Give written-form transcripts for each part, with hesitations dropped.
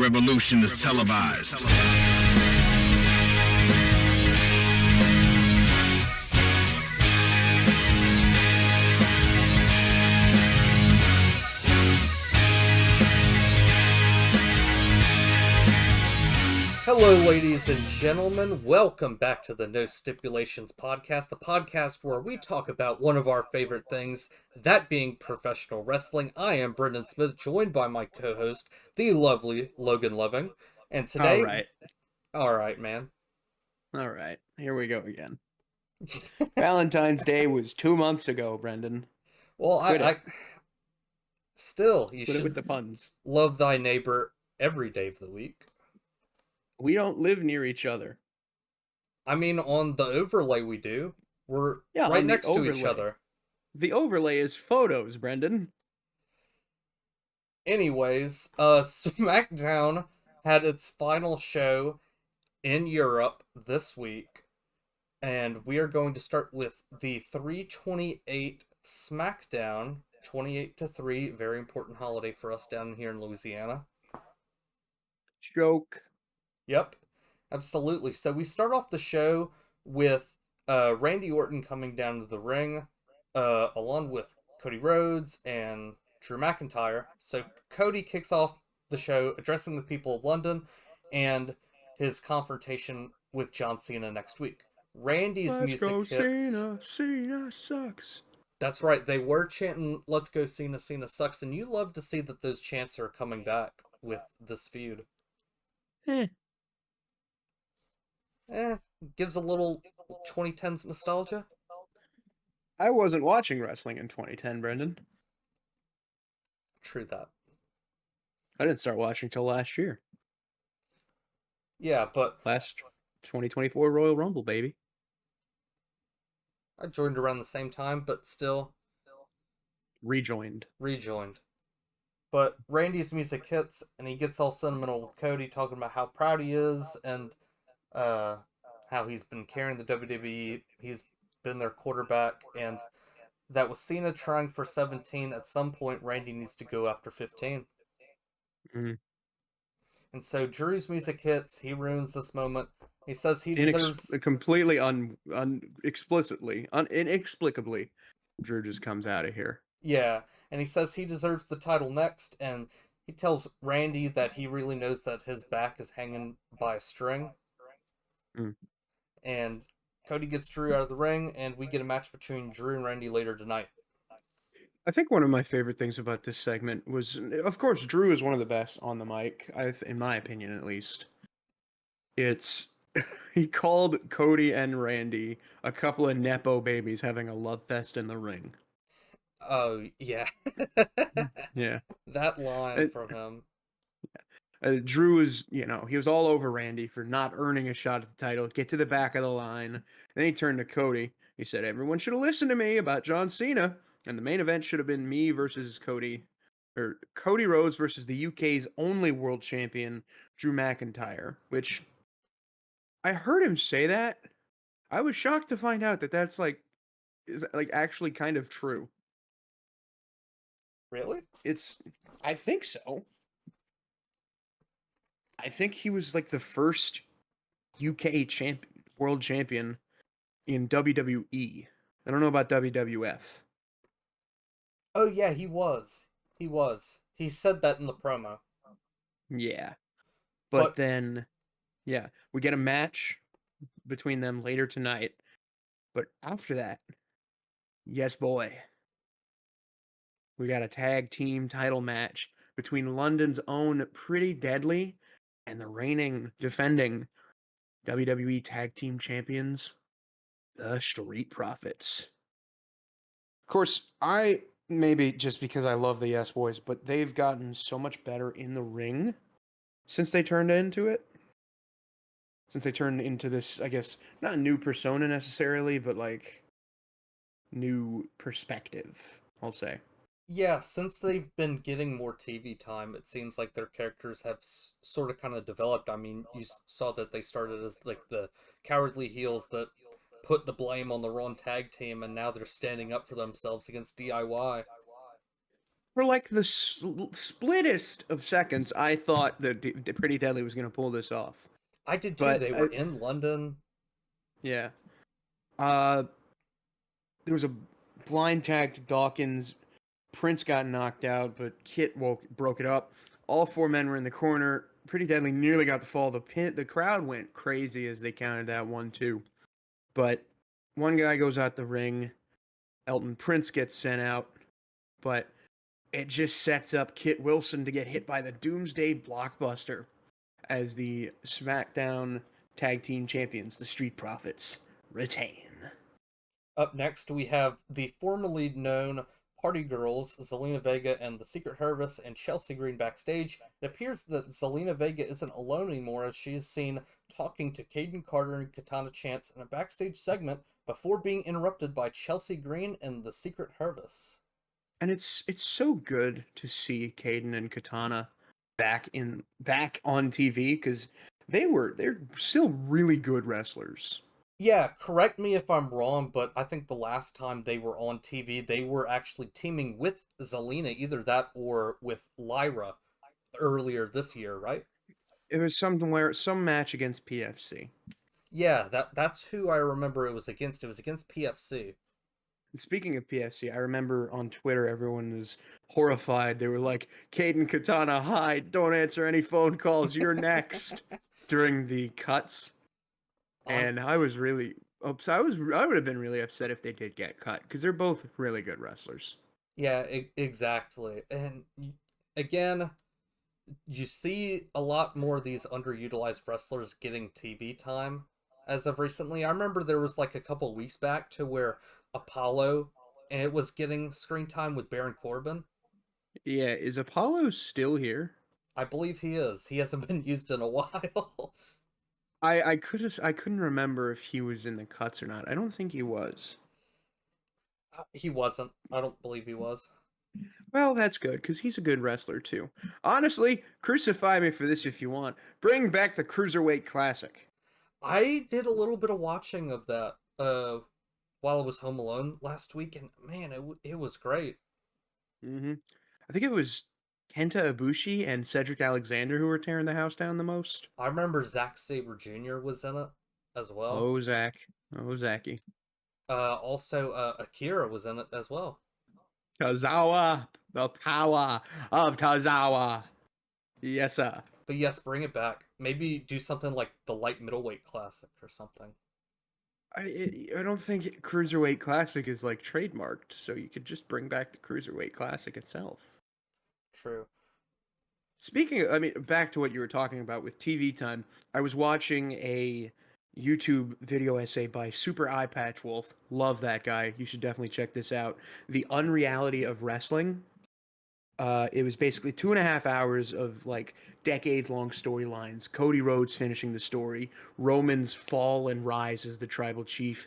revolution is televised. Hello, ladies and gentlemen. Welcome back to the No Stipulations podcast, the podcast where we talk about one of our favorite things, that being professional wrestling. I am Brendan Smith, joined by my co-host, the lovely Logan Loving. And today... All right, man. All right. Here we go again. Valentine's Day was 2 months ago, Brendan. Well, I still, you Quit it should with the puns. love thy neighbor every day of the week. We don't live near each other. I mean, on the overlay we do. We're Yeah, right on the next to each overlay. other. The overlay is photos, Brendan. Anyways, Smackdown had its final show in Europe this week, and we are going to start with the 3/28 Smackdown, 28-3, very important holiday for us down here in Louisiana. Joke. Yep, absolutely. So we start off the show with Randy Orton coming down to the ring, along with Cody Rhodes and Drew McIntyre. So Cody kicks off the show addressing the people of London and his confrontation with John Cena next week. Randy's music hits. Cena sucks. That's right, they were chanting, "Let's go Cena, Cena sucks," and you love to see that those chants are coming back with this feud. Gives a little 2010s nostalgia. I wasn't watching wrestling in 2010, Brendan. True that. I didn't start watching till last year. Yeah, but... Last 2024 Royal Rumble, baby. I joined around the same time, but still... Rejoined. But Randy's music hits, and he gets all sentimental with Cody, talking about how proud he is, and how he's been carrying the WWE. He's been their quarterback, and that with Cena trying for 17, at some point Randy needs to go after 15. Mm-hmm. And so Drew's music hits. He ruins this moment. He says he deserves... Completely inexplicably, Drew just comes out of here. Yeah, and he says he deserves the title next, and he tells Randy that he really knows that his back is hanging by a string. And Cody gets Drew out of the ring, and we get a match between Drew and Randy later tonight. I think one of my favorite things about this segment was, of course, Drew is one of the best on the mic, in my opinion at least. He called Cody and Randy a couple of Nepo babies having a love fest in the ring. Oh, yeah. Yeah. That line from him. Drew was, he was all over Randy for not earning a shot at the title. Get to the back of the line. Then he turned to Cody. He said, "Everyone should have listened to me about John Cena. And the main event should have been me versus Cody. Or Cody Rhodes versus the UK's only world champion, Drew McIntyre." Which, I heard him say that. I was shocked to find out that that's is actually kind of true. Really? I think so. I think he was the first UK world champion in WWE. I don't know about WWF. Oh yeah, he was. He said that in the promo. Yeah. But then, yeah, we get a match between them later tonight. But after that, yes boy, we got a tag team title match between London's own Pretty Deadly and the reigning, defending WWE Tag Team Champions, the Street Profits. Of course, maybe just because I love the Yes Boys, but they've gotten so much better in the ring since they turned into it. Since they turned into this, I guess, not a new persona necessarily, but new perspective, I'll say. Yeah, since they've been getting more TV time, it seems like their characters have sort of kind of developed. I mean, you saw that they started as the cowardly heels that put the blame on the wrong tag team, and now they're standing up for themselves against DIY. For like the splittest of seconds, I thought that Pretty Deadly was going to pull this off. I did too. But They were in London. yeah, there was a blind tag to Dawkins. Prince got knocked out, but Kit broke it up. All four men were in the corner. Pretty Deadly nearly got the fall. The crowd went crazy as they counted that 1-2. But one guy goes out the ring. Elton Prince gets sent out, but it just sets up Kit Wilson to get hit by the Doomsday Blockbuster as the SmackDown Tag Team Champions, the Street Profits, retain. Up next, we have the formerly known Party Girls, Zelina Vega and the Secret Harvest, and Chelsea Green backstage. It appears that Zelina Vega isn't alone anymore, as she is seen talking to Caden Carter and Katana Chance in a backstage segment before being interrupted by Chelsea Green and the Secret Harvest. And it's so good to see Caden and Katana back on TV, because they're still really good wrestlers. Yeah, correct me if I'm wrong, but I think the last time they were on TV, they were actually teaming with Zelina, either that or with Lyra earlier this year, right? It was some match against PFC. Yeah, that's who I remember it was against. It was against PFC. And speaking of PFC, I remember on Twitter everyone was horrified. They were like, "Caden Katana, hi! Don't answer any phone calls. You're next." During the cuts. And I was really upset. I would have been really upset if they did get cut, because they're both really good wrestlers. Yeah, exactly. And again, you see a lot more of these underutilized wrestlers getting TV time as of recently. I remember there was like a couple weeks back to where Apollo and it was getting screen time with Baron Corbin. Yeah, is Apollo still here? I believe he is. He hasn't been used in a while. I couldn't remember if he was in the cuts or not. I don't think he was. He wasn't. I don't believe he was. Well, that's good, because he's a good wrestler too. Honestly, crucify me for this if you want. Bring back the Cruiserweight Classic. I did a little bit of watching of that while I was home alone last week, and man, it was great. Mm-hmm. I think it was Kenta Ibushi and Cedric Alexander who were tearing the house down the most. I remember Zack Sabre Jr. was in it as well. Oh, Zach. Oh, Zachy. Also, Akira was in it as well. Tozawa, the power of Tozawa. Yes, sir. But yes, bring it back. Maybe do something like the light middleweight classic or something. I don't think Cruiserweight Classic is like trademarked, so you could just bring back the Cruiserweight Classic itself. True. Speaking of, I mean, back to what you were talking about with TV time, I was watching a YouTube video essay by Super Eye Patch Wolf. Love that guy. You should definitely check this out. The Unreality of Wrestling. It was basically 2.5 hours of like decades-long storylines. Cody Rhodes finishing the story, Roman's fall and rise as the tribal chief.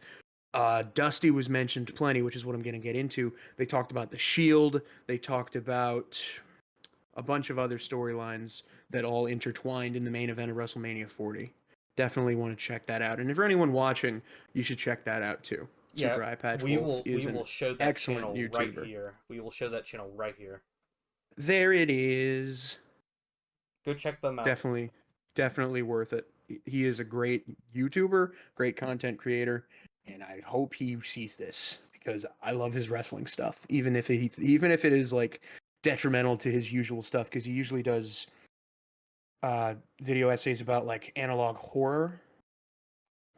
Dusty was mentioned plenty, which is what I'm going to get into. They talked about the Shield. They talked about a bunch of other storylines that all intertwined in the main event of WrestleMania 40. Definitely want to check that out. And if for anyone watching, you should check that out too. Yeah, Super Eye Patch Wolf is we will show that excellent channel YouTuber. right here. We will show that channel right here. There it is. Go check them out. Definitely worth it. He is a great YouTuber, great content creator, and I hope he sees this, because I love his wrestling stuff, even if it is like detrimental to his usual stuff, because he usually does video essays about like analog horror.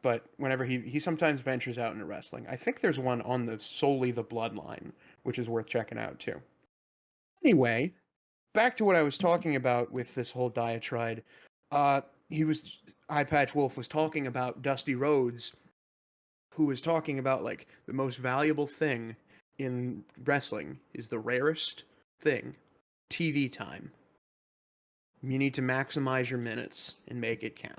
But whenever he sometimes ventures out into wrestling. I think there's one on the solely the Bloodline, which is worth checking out too. Anyway, back to what I was talking about with this whole diatribe. Eye Patch Wolf was talking about Dusty Rhodes, who was talking about like the most valuable thing in wrestling is the rarest thing, TV time. You need to maximize your minutes and make it count.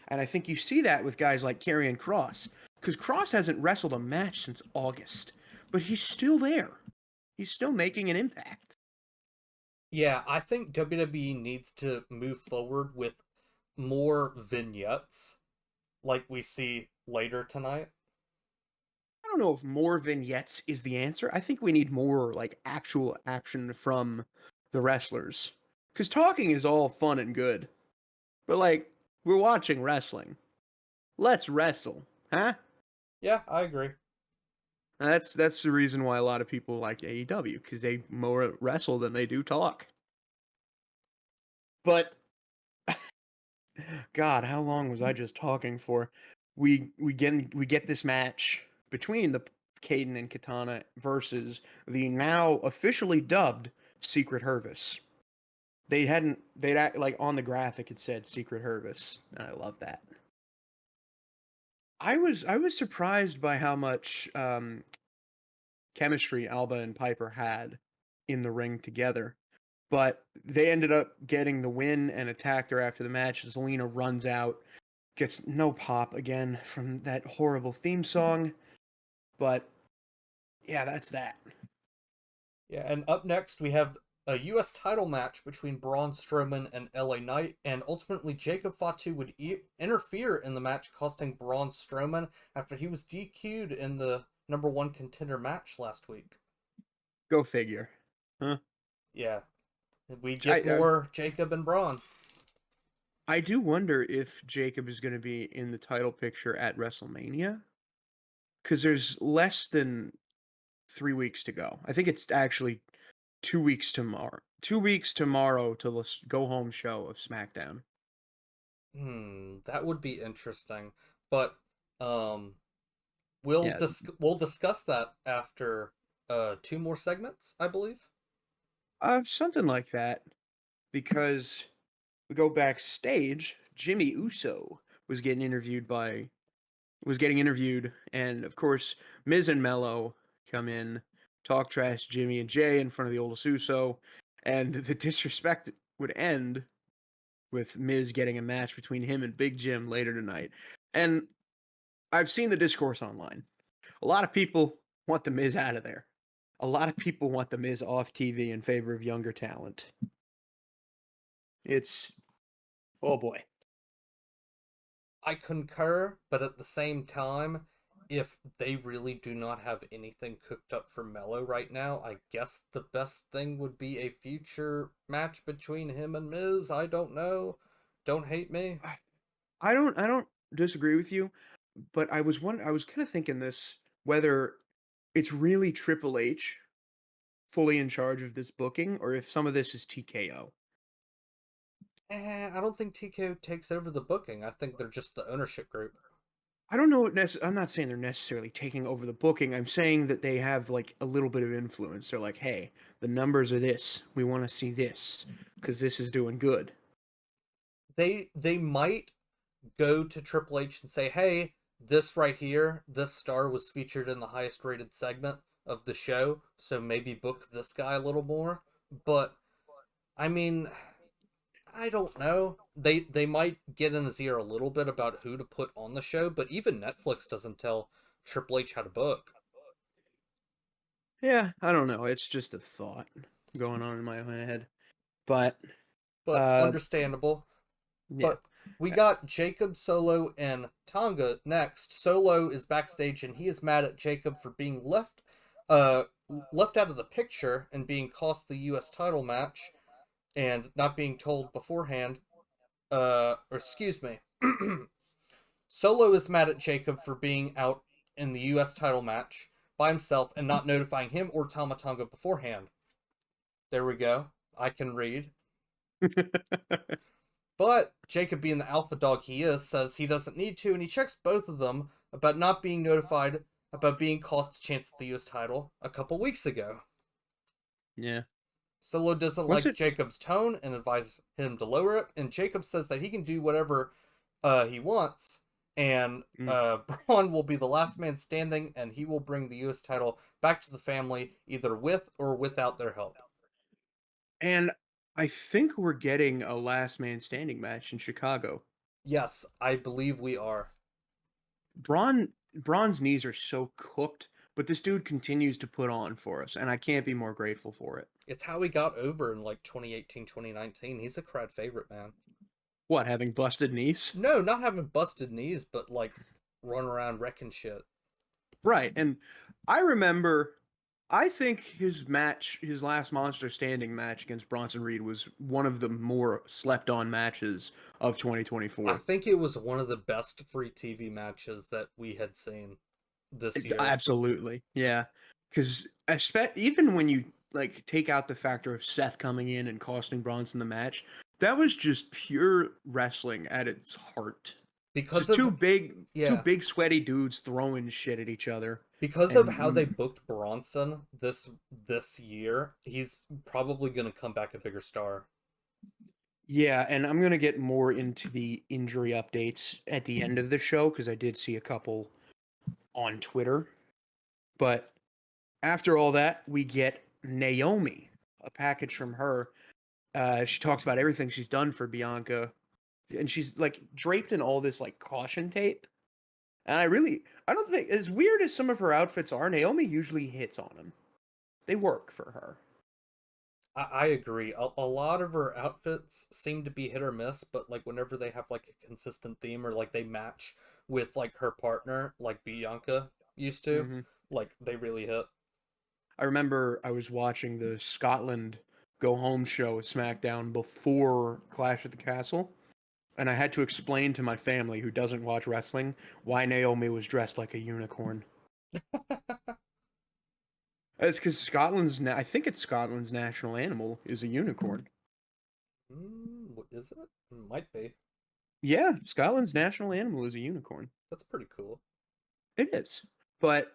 And I think you see that with guys like Karrion Kross, because Kross hasn't wrestled a match since August, but he's still there. He's still making an impact. Yeah, I think WWE needs to move forward with more vignettes like we see later tonight. I don't know if more vignettes is the answer. I think we need more like actual action from the wrestlers. Because talking is all fun and good. But like, we're watching wrestling. Let's wrestle, huh? Yeah, I agree. That's the reason why a lot of people like AEW, because they more wrestle than they do talk. But God, how long was I just talking for? We get this match between the Caden and Katana versus the now officially dubbed Secret Hervis. They'd like on the graphic it said Secret Hervis, and I love that. I was surprised by how much chemistry Alba and Piper had in the ring together. But they ended up getting the win and attacked her after the match. Zelina runs out, gets no pop again from that horrible theme song. But yeah, that's that. Yeah, and up next we have a U.S. title match between Braun Strowman and LA Knight, and ultimately Jacob Fatu would interfere in the match, costing Braun Strowman after he was DQ'd in the number one contender match last week. Go figure. Huh? Yeah, we I, get I more Jacob and Braun. I do wonder if Jacob is going to be in the title picture at WrestleMania, because there's less than 3 weeks to go. I think it's actually 2 weeks tomorrow. 2 weeks tomorrow to the go home show of SmackDown. That would be interesting. But um Yeah, we'll discuss that after two more segments, I believe. something like that. Because we go backstage, Jimmy Uso was getting interviewed, and of course Miz and Mello come in, talk trash Jimmy and Jay in front of the oldest Uso, and the disrespect would end with Miz getting a match between him and Big Jim later tonight. And I've seen the discourse online. A lot of people want the Miz out of there. A lot of people want the Miz off TV in favor of younger talent. It's oh boy. I concur, but at the same time, if they really do not have anything cooked up for Mello right now, I guess the best thing would be a future match between him and Miz. I don't know. Don't hate me. I don't disagree with you, but I was kind of thinking this whether it's really Triple H fully in charge of this booking or if some of this is TKO. I don't think TKO takes over the booking. I think they're just the ownership group. I don't know. I'm not saying they're necessarily taking over the booking. I'm saying that they have like a little bit of influence. They're like, hey, the numbers are this. We want to see this because this is doing good. They might go to Triple H and say, "Hey, this right here, this star was featured in the highest rated segment of the show, so maybe book this guy a little more." But I mean, I don't know. They might get in his ear a little bit about who to put on the show, but even Netflix doesn't tell Triple H how to book. Yeah, I don't know. It's just a thought going on in my own head. But But uh, understandable. yeah. But we got Jacob, Solo, and Tonga next. Solo is backstage and he is mad at Jacob for being uh left out of the picture and being cost the US title match and not being told beforehand. Or excuse me. Solo is mad at Jacob for being out in the US title match by himself and not notifying him or Tama Tonga beforehand. There we go. I can read. But Jacob, being the alpha dog he is, says he doesn't need to, and he checks both of them about not being notified about being cost a chance at the US title a couple weeks ago. Yeah. Solo doesn't Was like it? Jacob's tone and advises him to lower it, and Jacob says that he can do whatever he wants, and Mm. Braun will be the last man standing, and he will bring the US title back to the family either with or without their help. And I think we're getting a last man standing match in Chicago. Yes, I believe we are. Braun's knees are so cooked, but this dude continues to put on for us, and I can't be more grateful for it. It's how he got over in like 2018, 2019. He's a crowd favorite, man. What, having busted knees? No, not having busted knees, but like run around wrecking shit. Right. And I remember, I think his last Monster Standing match against Bronson Reed was one of the more slept on matches of I 2024. think it was one of the best free TV matches that we had seen this year. Absolutely. Yeah. Because even when you like take out the factor of Seth coming in and costing Bronson the match, that was just pure wrestling at its heart. It's Because just of two yeah, big sweaty dudes throwing shit at each other. because of how they And booked Bronson this year, he's probably going to come back a bigger star. yeah, and I'm gonna get more into the injury updates at the end of the show because I did see a couple on Twitter. But after all that, we get Naomi, a package from her. She talks about everything she's done for Bianca, and she's like draped in all this like caution tape. And I don't think, as weird as some of her outfits are, Naomi usually hits on them. They work for her. I agree. A lot of her outfits seem to be hit or miss, but like whenever they have like a consistent theme or like they match with like her partner, like Bianca used to, Hmm. like they really hit. I remember I was watching the Scotland Go Home show at Smackdown before Clash at the Castle, and I had to explain to my family who doesn't watch wrestling why Naomi was dressed like a unicorn. It's because I think it's Scotland's national animal is a unicorn. What is it? Might be. Yeah, Scotland's national animal is a unicorn. That's pretty cool. It is. But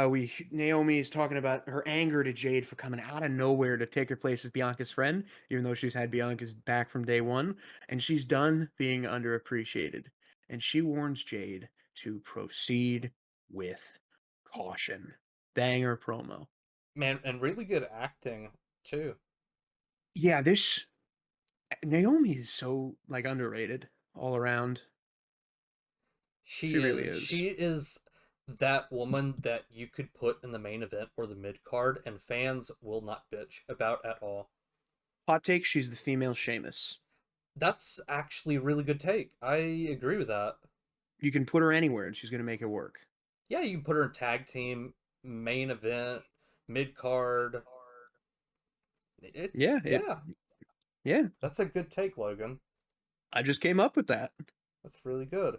we Naomi is talking about her anger to Jade for coming out of nowhere to take her place as Bianca's friend, even though she's had Bianca's back from day one, and she's done being underappreciated. And she warns Jade to proceed with caution. Banger promo. Man, and really good acting too. Yeah, this Naomi is so like underrated all around. She She really is. is. She is that woman that you could put in the main event or the mid card, and fans will not bitch about at all. Hot take, she's the female Sheamus. That's actually a really good take. I agree with that. You can put her anywhere and she's gonna make it work. Yeah, you can put her in tag team, main event, mid card. It's Yeah, yeah, yeah. that's a good take, Logan. I just came up with that. That's really good.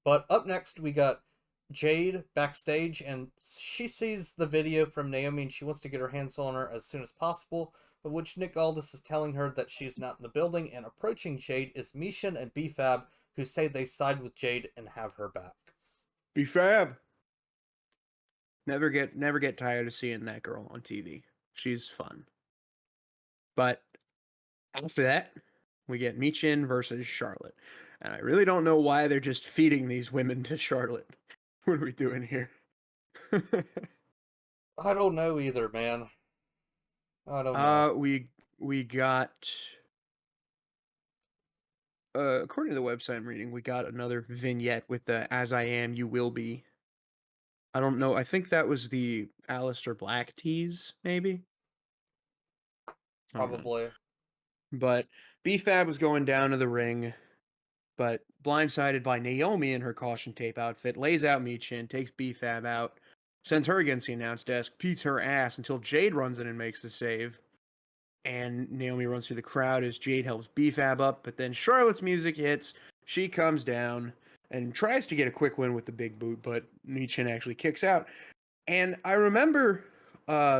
But up next, we got Jade backstage, and she sees the video from Naomi and she wants to get her hands on her as soon as possible. But which Nick Aldis is telling her that she's not in the building, and approaching Jade is Mishan and BFAB, who say they side with Jade and have her back. Be fab. Never get tired of seeing that girl on TV. She's fun. But after that, we get Michin versus Charlotte. And I really don't know why they're just feeding these women to Charlotte. What are we doing here? I don't know either, man. I don't know. We got according to the website I'm reading, we got another vignette with the "As I Am, You Will Be." I don't know. I think that was the Alistair Black tease, maybe. I don't know. Probably. But B-Fab was going down to the ring, but blindsided by Naomi in her caution tape outfit, lays out Michin, takes B-Fab out, sends her against the announce desk, beats her ass until Jade runs in and makes the save. And Naomi runs through the crowd as Jade helps B-Fab up, but then Charlotte's music hits. She comes down and tries to get a quick win with the big boot, but Michin actually kicks out. And I remember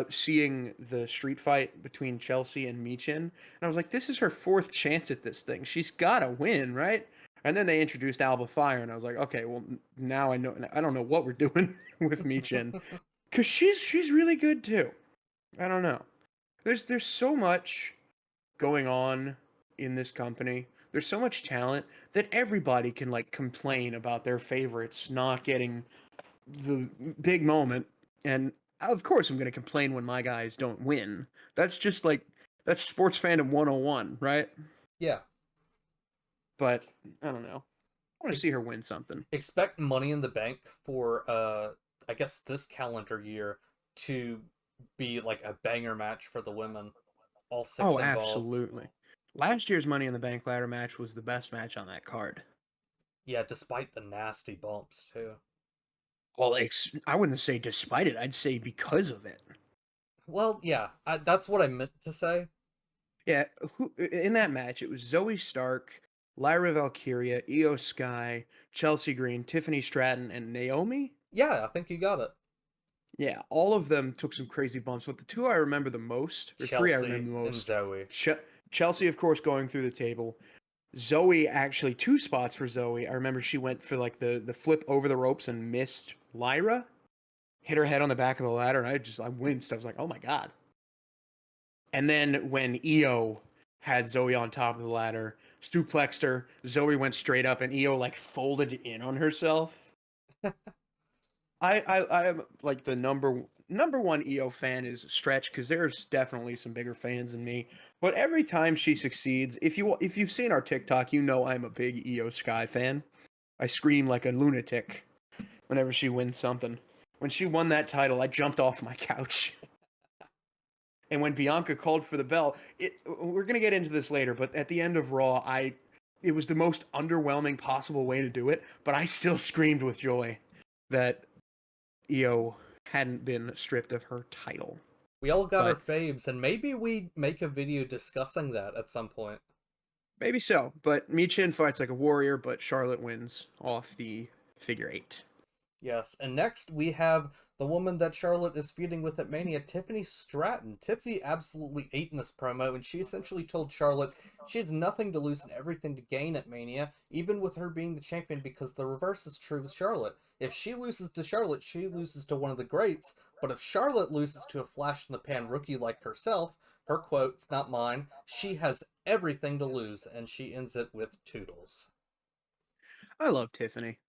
seeing the street fight between Chelsea and Michin, and I was like, this is her fourth chance at this thing. She's got to win, right? And then they introduced Alba Fire, and I was like, okay, well, now I know. I don't know what we're doing with Michin, because she's really good too. I don't know. There's so much going on in this company. There's so much talent that everybody can like complain about their favorites not getting the big moment. And of course I'm going to complain when my guys don't win. That's just like that's sports fandom 101, right? Yeah. But I don't know. I want to E- see her win something. Expect Money in the Bank for I guess this calendar year to be like a banger match for the women, all six Oh, involved. absolutely. Last year's Money in the Bank ladder match was the best match on that card. Yeah, despite the nasty bumps too. Well, I wouldn't say despite it. I'd say because of it. Well, yeah, that's what I meant to say. Yeah, in that match, it was Zoe Stark, Lyra Valkyria, Io Sky, Chelsea Green, Tiffany Stratton, and Naomi. Yeah, I think you got it. Yeah, all of them took some crazy bumps, but the two I remember the most, or three I remember Chelsea the and most, Zoe. Chelsea, of course, going through the table. Zoe, actually, two spots for Zoe. I remember she went for like the flip over the ropes and missed Lyra, hit her head on the back of the ladder, and I winced. I was like, oh my god. And then when Io had Zoe on top of the ladder, suplexed her, Zoe went straight up, and Io like folded in on herself. I am like the number one EO fan is Stretch because there's definitely some bigger fans than me. But every time she succeeds, if you've seen our TikTok, you know I'm a big EO Sky fan. I scream like a lunatic whenever she wins something. When she won that title, I jumped off my couch. And when Bianca called for the bell, we're gonna get into this later, but at the end of Raw, it was the most underwhelming possible way to do it, but I still screamed with joy that Io hadn't been stripped of her title. We all got our But faves, and maybe we make a video discussing that at some point. maybe so. But Michin fights like a warrior, but Charlotte wins off the figure eight. Yes, and next we have the woman that Charlotte is feuding with at Mania, Tiffany Stratton. Tiffany absolutely ate in this promo, and she essentially told Charlotte she has nothing to lose and everything to gain at Mania, even with her being the champion, because the reverse is true with Charlotte. If she loses to Charlotte, she loses to one of the greats, but if Charlotte loses to a flash in the pan rookie like herself, her quote, not mine, she has everything to lose, and she ends it with toodles. I love Tiffany.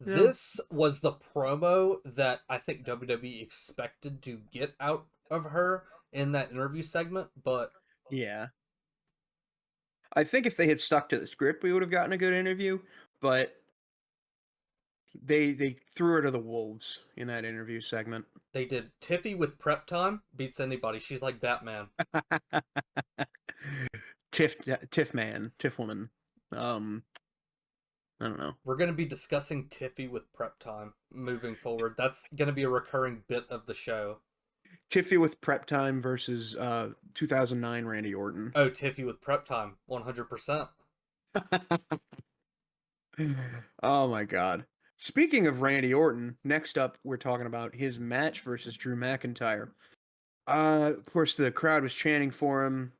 You know? This was the promo that I think WWE expected to get out of her in that interview segment, but Yeah. I think if they had stuck to the script, we would have gotten a good interview. But they threw her to the wolves in that interview segment. they did Tiffy with prep time, beats anybody. She's like Batman. Tiff man, Tiff woman. Um, I don't know. We're going to be discussing Tiffy with prep time moving forward. That's going to be a recurring bit of the show. Tiffy with prep time versus 2009 Randy Orton. Oh, Tiffy with prep time, 100%. Oh my god. Speaking of Randy Orton, next up we're talking about his match versus Drew McIntyre. Of course the crowd was chanting for him.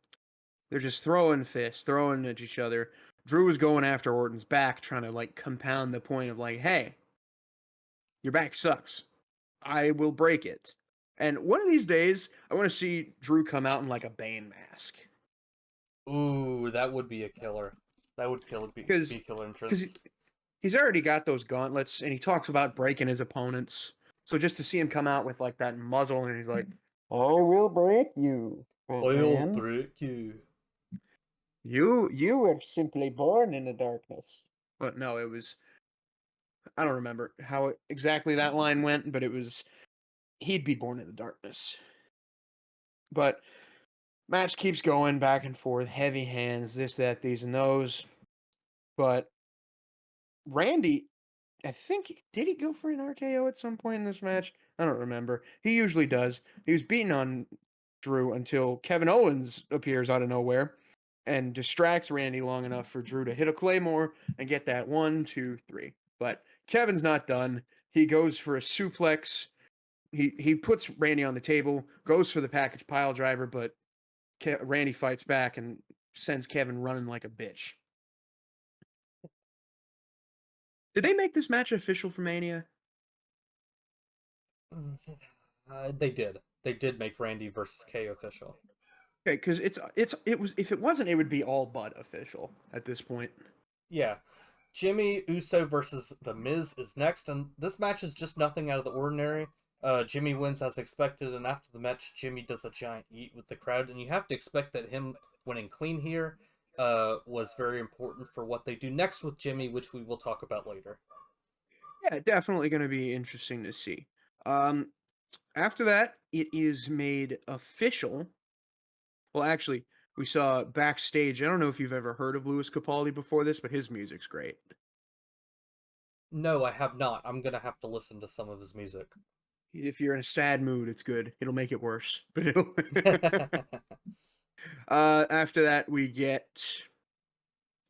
They're just throwing fists, throwing at each other. Drew was going after Orton's back, trying to like compound the point of like, hey, your back sucks. I will break it. And one of these days, I want to see Drew come out in like a Bane mask. Ooh, that would be a killer. That would be Because a killer because entrance. he's already got those gauntlets, and he talks about breaking his opponents. So just to see him come out with like that muzzle, and he's like, "I will break you, I'll man. break you. You were simply born in the darkness." But no, it was I don't remember how exactly that line went, but it was he'd be born in the darkness. But match keeps going back and forth, heavy hands, this, that, these, and those. But Randy, I think, did he go for an RKO at some point in this match? I don't remember. He usually does. He was beating on Drew until Kevin Owens appears out of nowhere and distracts Randy long enough for Drew to hit a Claymore and get that 1, 2, 3. But Kevin's not done. He goes for a suplex. He puts Randy on the table, goes for the package pile driver, but Randy fights back and sends Kevin running like a bitch. Did they make this match official for Mania? They did. They did make Randy versus K official. Okay, because it was if it wasn't, it would be all but official at this point. Yeah. Jimmy Uso versus The Miz is next, and this match is just nothing out of the ordinary. Jimmy wins as expected, and after the match, Jimmy does a giant eat with the crowd, and you have to expect that him winning clean here was very important for what they do next with Jimmy, which we will talk about later. Yeah, definitely going to be interesting to see. Um, After that, it is made official. Well, actually, we saw backstage. I don't know if you've ever heard of Louis Capaldi before this, but his music's great. No, I have not. I'm gonna have to listen to some of his music. If you're in a sad mood, it's good. It'll make it worse, but it'll. After that, we get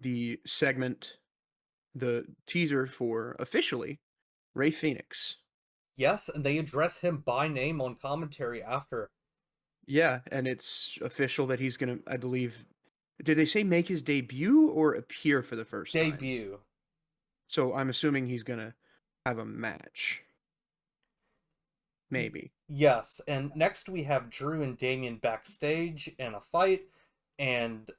the segment, the teaser for officially Ray Phoenix. Yes, and they address him by name on commentary after. Yeah, and it's official that he's gonna, I believe, did they say make his debut or appear for the first time? Debut. So I'm assuming he's gonna have a match. Maybe. Yes, and next we have Drew and Damien backstage in a fight, and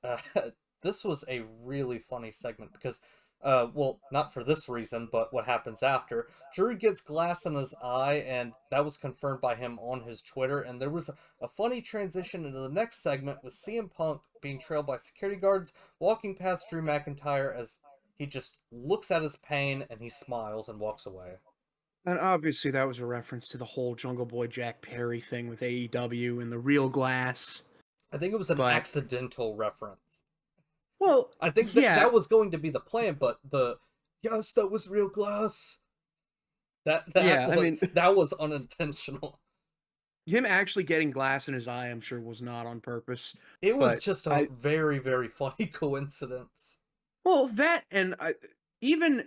this was a really funny segment because, well, not for this reason, but what happens after. Drew gets glass in his eye, and that was confirmed by him on his Twitter, and there was a funny transition into the next segment with CM Punk being trailed by security guards, walking past Drew McIntyre as he just looks at his pain and he smiles and walks away. And obviously that was a reference to the whole Jungle Boy Jack Perry thing with AEW and the real glass. I think it was an But accidental reference. well, I think that yeah, that was going to be the plan, but yes, that was real glass. yeah. I mean, That was unintentional. him actually getting glass in his eye, I'm sure, was not on purpose. It was But just a I, very, very funny coincidence. well, that and even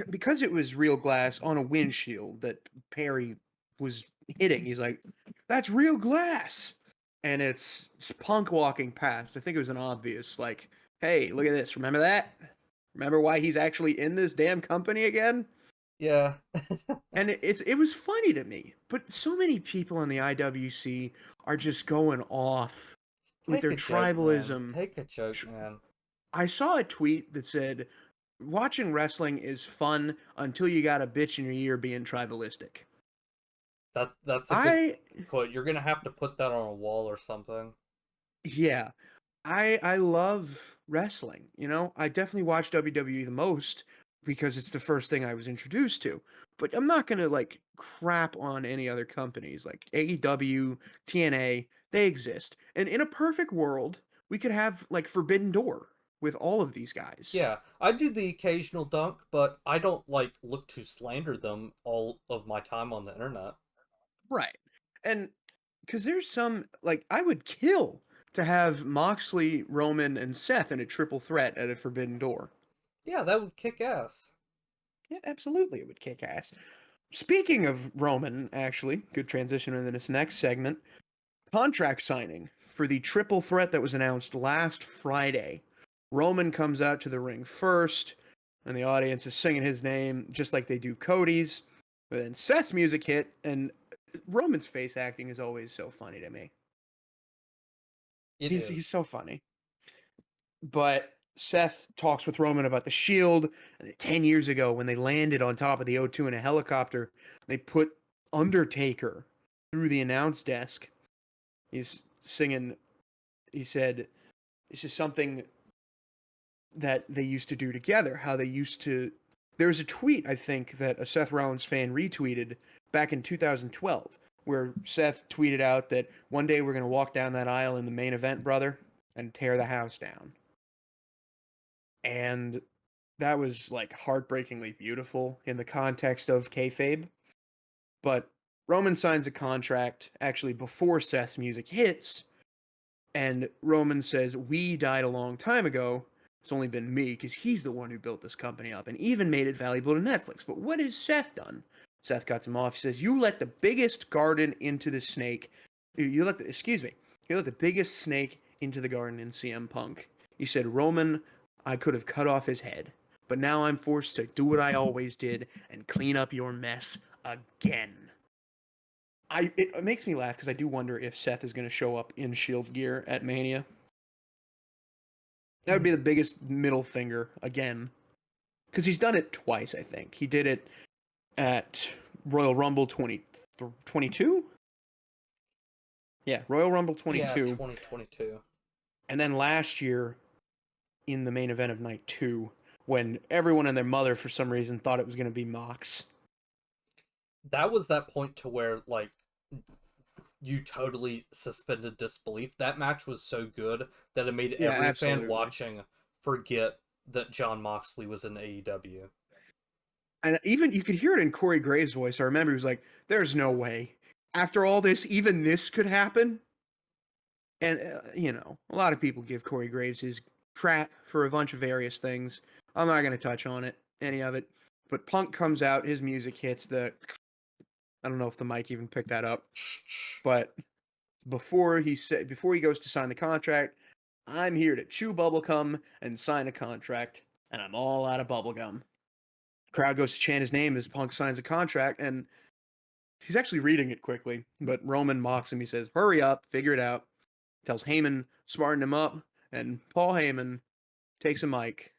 because it was real glass on a windshield that Perry was hitting, he's like, "That's real glass," and it's Punk walking past. I think it was an obvious like, "Hey, look at this! Remember that? Remember why he's actually in this damn company again?" Yeah. And it was funny to me, but so many people in the IWC are just going off with Take their a joke, man. tribalism. Take a joke, man. I saw a tweet that said, "Watching wrestling is fun until you got a bitch in your ear being tribalistic." That's a good I quote. You're gonna have to put that on a wall or something. Yeah, I love wrestling. You know, I definitely watch WWE the most because it's the first thing I was introduced to. But I'm not gonna like crap on any other companies like AEW, TNA. They exist, and in a perfect world, we could have like Forbidden Door with all of these guys. Yeah, I do the occasional dunk, but I don't like look to slander them all of my time on the internet. Right. And because there's some, like, I would kill to have Moxley, Roman, and Seth in a triple threat at a Forbidden Door. Yeah, that would kick ass. Yeah, absolutely, it would kick ass. Speaking of Roman, actually, good transition into this next segment. Contract signing for the triple threat that was announced last Friday. Roman comes out to the ring first, and the audience is singing his name just like they do Cody's. But then Seth's music hit, and Roman's face acting is always so funny to me. It He's is. so funny. But Seth talks with Roman about the Shield. 10 years ago, when they landed on top of the O2 in a helicopter, they put Undertaker through the announce desk. He's singing, he said, this is something that they used to do together. How they used to. There's a tweet, I think, that a Seth Rollins fan retweeted back in 2012, where Seth tweeted out that one day we're going to walk down that aisle in the main event, brother, and tear the house down. And that was like heartbreakingly beautiful in the context of kayfabe. But Roman signs a contract actually before Seth's music hits, and Roman says, "We died a long time ago. It's only been me," because he's the one who built this company up and even made it valuable to Netflix. But what has Seth done? Seth cuts him off. He says, "You let the biggest garden into the snake. You let the, excuse me, you let the biggest snake into the garden in CM Punk." You said, "Roman, I could have cut off his head, but now I'm forced to do what I always did and clean up your mess again." It makes me laugh because I do wonder if Seth is going to show up in Shield gear at Mania. That would be the biggest middle finger again, because he's done it twice. I think he did it at Royal Rumble 2022. Yeah, Royal Rumble Yeah, 22, 2022. and then last year in the main event of night 2, when everyone and their mother for some reason thought it was going to be Mox. That was that point to where like you totally suspended disbelief. That match was so good that it made Yeah, every fan absolutely. watching forget that John Moxley was in AEW. And even you could hear it in Corey Graves' voice. I remember he was like, "There's no way. After all this, even this could happen." And a lot of people give Corey Graves his crap for a bunch of various things. I'm not going to touch on any of it. But Punk comes out, his music hits I don't know if the mic even picked that up, but before he goes to sign the contract, I'm here to chew bubblegum and sign a contract, and I'm all out of bubblegum. Crowd goes to chant his name as Punk signs a contract, and he's actually reading it quickly, but Roman mocks him. He says, "Hurry up, figure it out." Tells Heyman, smarten him up, and Paul Heyman takes a mic,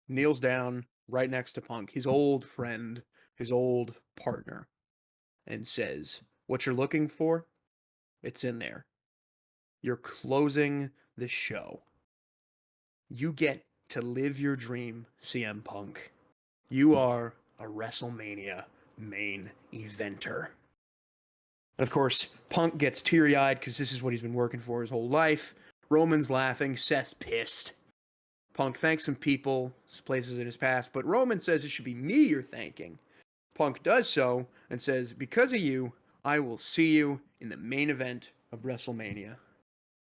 kneels down right next to Punk, his old friend, his old partner, and says, "What you're looking for, it's in there. You're closing the show. You get to live your dream, CM Punk. You are a WrestleMania main eventer." And of course, Punk gets teary-eyed because this is what he's been working for his whole life. Roman's laughing. Seth's pissed. Punk thanks some people, places in his past, but Roman says it should be me you're thanking. Punk does so and says, "Because of you, I will see you in the main event of WrestleMania."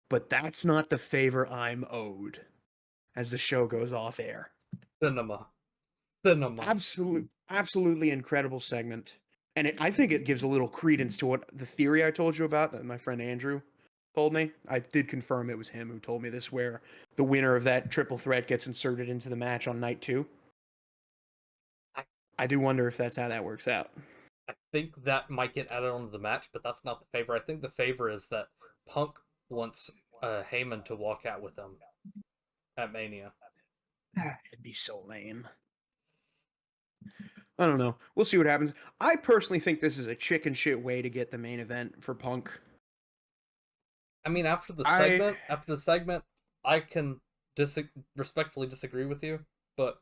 But that's not the favor I'm owed, as the show goes off air. Cinema. Absolutely incredible segment. And I think it gives a little credence to what the theory I told you about that my friend Andrew told me. I did confirm it was him who told me this, where the winner of that triple threat gets inserted into the match on night 2. I do wonder if that's how that works out. I think that might get added onto the match, but that's not the favor. I think the favor is that Punk wants Heyman to walk out with him at Mania. It'd be so lame. I don't know. We'll see what happens. I personally think this is a chicken shit way to get the main event for Punk. I mean, after the segment, I can respectfully disagree with you, but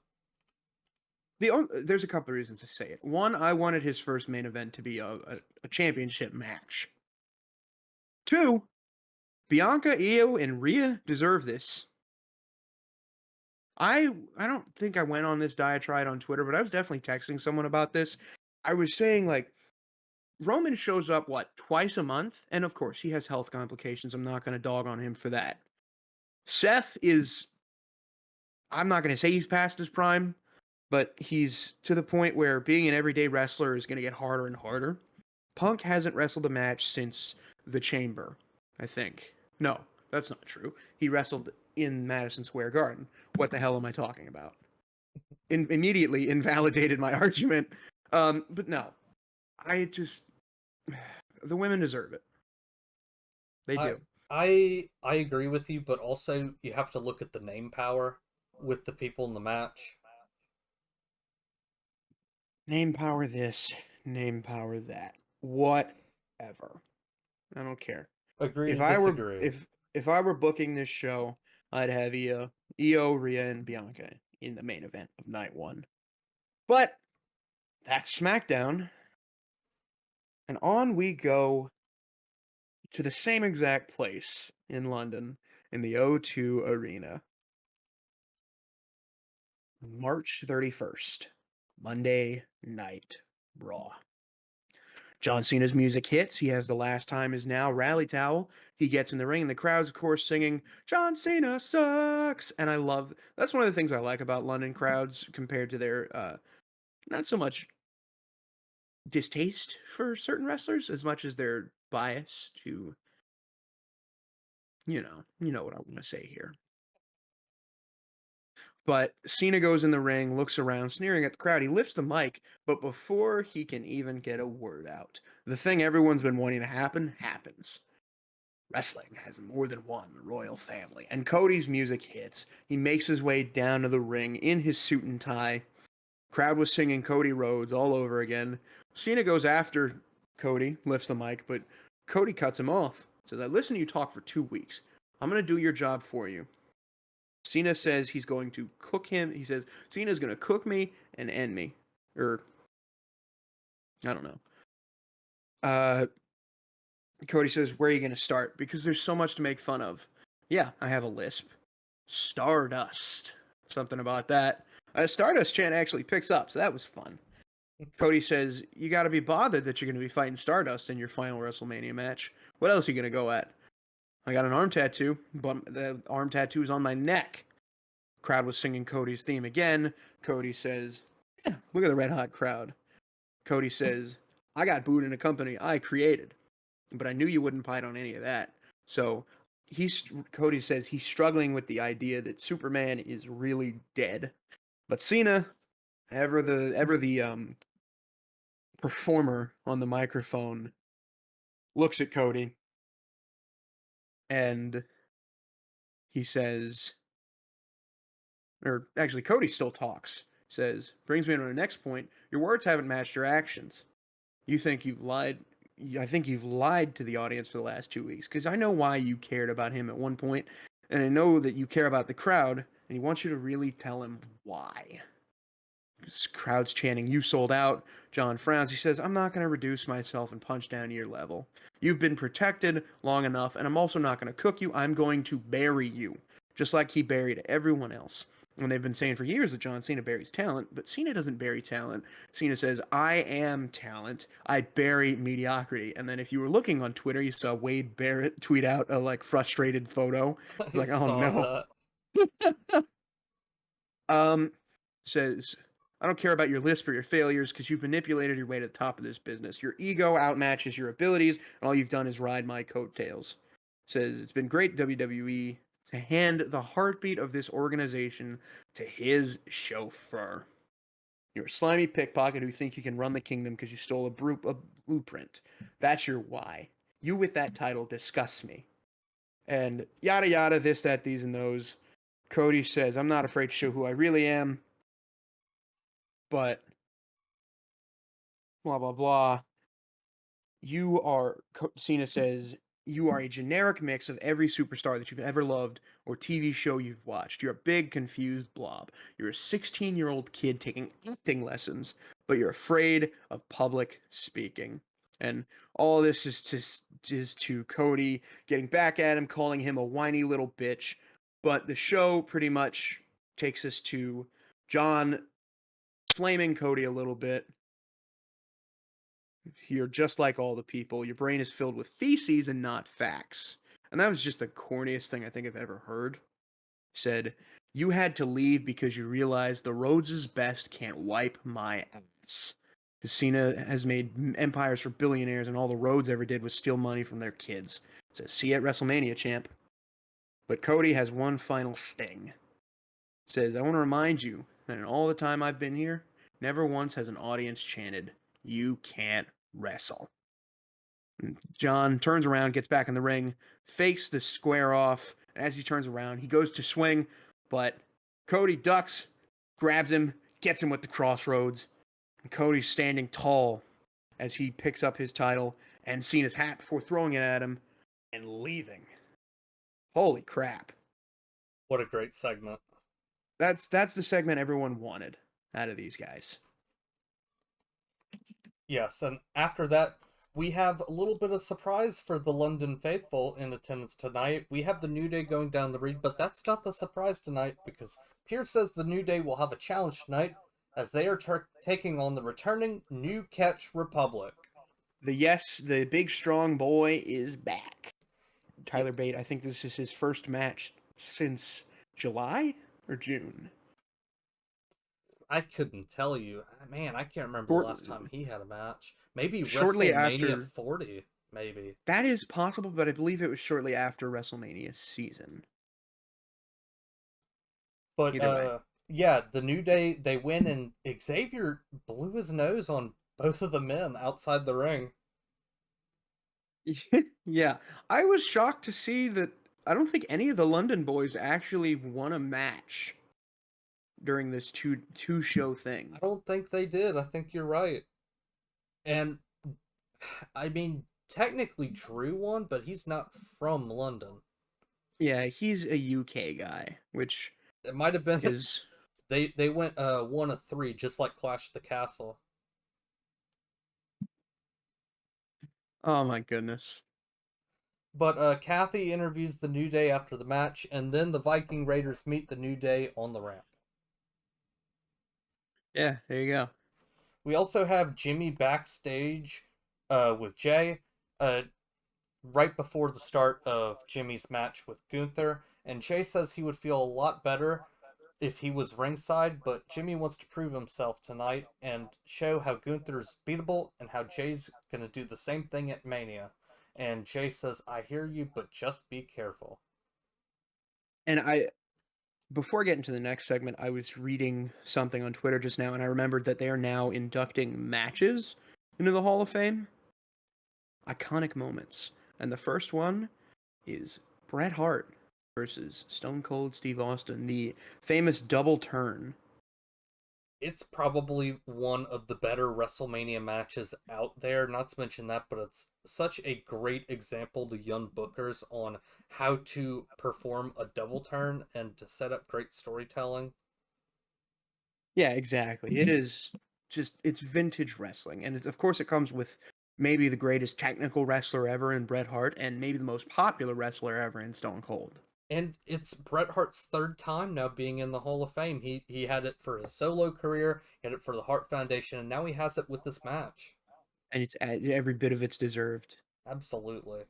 there's a couple of reasons to say it. One, I wanted his first main event to be a championship match. 2, Bianca, Io, and Rhea deserve this. I don't think I went on this diatribe on Twitter, but I was definitely texting someone about this. I was saying, like, Roman shows up, twice a month? And of course, he has health complications. I'm not going to dog on him for that. Seth is, I'm not going to say he's past his prime, but he's to the point where being an everyday wrestler is going to get harder and harder. Punk hasn't wrestled a match since The Chamber, I think. No, that's not true. He wrestled in Madison Square Garden. What the hell am I talking about? Immediately invalidated my argument. But no, the women deserve it. They do. I agree with you, but also you have to look at the name power with the people in the match. Name power this, name power that. Whatever. I don't care. Agree to disagree. If I were booking this show, I'd have Io, Rhea, and Bianca in the main event of night 1. But that's SmackDown. And on we go to the same exact place in London in the O2 Arena. March 31st, Monday Night Raw. John Cena's music hits. He has the "Last Time Is Now" rally towel. He gets in the ring, and the crowd's, of course, singing, "John Cena sucks." And that's one of the things I like about London crowds compared to their, not so much distaste for certain wrestlers as much as their bias to, you know what I want to say here. But Cena goes in the ring, looks around, sneering at the crowd. He lifts the mic, but before he can even get a word out, the thing everyone's been wanting to happen happens. Wrestling has more than one royal family. And Cody's music hits. He makes his way down to the ring in his suit and tie. Crowd was singing Cody Rhodes all over again. Cena goes after Cody, lifts the mic, but Cody cuts him off. Says, "I listened to you talk for 2 weeks. I'm going to do your job for you." Cena says he's going to cook him. He says, Cena's going to cook me and end me. Or, I don't know. Cody says, "Where are you going to start? Because there's so much to make fun of." "Yeah, I have a lisp. Stardust." Something about that. Stardust chant actually picks up, so that was fun. Cody says, you got to be bothered that you're going to be fighting Stardust in your final WrestleMania match. What else are you going to go at? I got an arm tattoo, but the arm tattoo is on my neck. Crowd was singing Cody's theme again. Cody says, yeah, look at the red hot crowd. Cody says, I got booed in a company I created, but I knew you wouldn't bite on any of that. So Cody says he's struggling with the idea that Superman is really dead. But Cena, ever the performer on the microphone, looks at Cody and he says, or actually Cody still talks, says, brings me to the next point. Your words haven't matched your actions. You think you've lied. I think you've lied to the audience for the last 2 weeks because I know why you cared about him at one point, and I know that you care about the crowd, and he wants you to really tell him why. This crowd's chanting, you sold out. John frowns. He says, I'm not going to reduce myself and punch down to your level. You've been protected long enough, and I'm also not going to cook you. I'm going to bury you, just like he buried everyone else. And they've been saying for years that John Cena buries talent, but Cena doesn't bury talent. Cena says, I am talent. I bury mediocrity. And then if you were looking on Twitter, you saw Wade Barrett tweet out a frustrated photo. It's like, oh no. Says, I don't care about your lisp or your failures because you've manipulated your way to the top of this business. Your ego outmatches your abilities, and all you've done is ride my coattails. Says, it's been great, WWE, to hand the heartbeat of this organization to his chauffeur. You're a slimy pickpocket who think you can run the kingdom because you stole a blueprint. That's your why. You with that title disgusts me. And yada yada, this, that, these, and those. Cody says, I'm not afraid to show who I really am. But blah blah blah. Cena says, you are a generic mix of every superstar that you've ever loved or TV show you've watched. You're a big confused blob. You're a 16-year-old kid taking acting lessons, but you're afraid of public speaking. And all this is to Cody getting back at him, calling him a whiny little bitch. But the show pretty much takes us to John flaming Cody a little bit. You're just like all the people. Your brain is filled with feces and not facts. And that was just the corniest thing I think I've ever heard. Said, you had to leave because you realized the Rhodes' best can't wipe my ass. Cena has made empires for billionaires, and all the Rhodes ever did was steal money from their kids. Says, see you at WrestleMania, champ. But Cody has one final sting. Says, I want to remind you that in all the time I've been here, never once has an audience chanted, you can't wrestle. And John turns around, gets back in the ring, fakes the square off. And as he turns around, he goes to swing, but Cody ducks, grabs him, gets him with the crossroads. And Cody's standing tall as he picks up his title and Cena's hat before throwing it at him and leaving. Holy crap. What a great segment. That's the segment everyone wanted out of these guys. Yes, and after that, we have a little bit of surprise for the London faithful in attendance tonight. We have the New Day going down the reed, but that's not the surprise tonight because Pierce says the New Day will have a challenge tonight as they are taking on the returning New Catch Republic. The big strong boy is back. Tyler Bate, I think this is his first match since July or June. I couldn't tell you. Man, I can't remember the last time he had a match. Maybe shortly WrestleMania after 40, maybe. That is possible, but I believe it was shortly after WrestleMania season. But yeah, the New Day, they win, and Xavier blew his nose on both of the men outside the ring. Yeah, I was shocked to see that I don't think any of the London boys actually won a match during this two show thing. I don't think they did. I think you're right. And I mean, technically Drew won, but he's not from London. Yeah, he's a UK guy, which it might have been is they went 1 of 3, just like Clash of the Castle. Oh my goodness. But Kathy interviews the New Day after the match, and then the Viking Raiders meet the New Day on the ramp. Yeah, there you go. We also have Jimmy backstage with Jay uh, right before the start of Jimmy's match with Gunther, and Jay says he would feel a lot better if he was ringside, but Jimmy wants to prove himself tonight and show how Gunther's beatable and how Jay's going to do the same thing at Mania. And Jay says, I hear you, but just be careful. And before getting to the next segment, I was reading something on Twitter just now, and I remembered that they are now inducting matches into the Hall of Fame. Iconic moments. And the first one is Bret Hart versus Stone Cold Steve Austin, the famous double turn. It's probably one of the better WrestleMania matches out there, not to mention that, but it's such a great example to young bookers on how to perform a double turn and to set up great storytelling. Yeah, exactly. It is just it's vintage wrestling, and it's of course it comes with maybe the greatest technical wrestler ever in Bret Hart, and maybe the most popular wrestler ever in Stone Cold. And it's Bret Hart's third time now being in the Hall of Fame. He had it for his solo career, he had it for the Hart Foundation, and now he has it with this match. And it's every bit of it's deserved, Absolutely.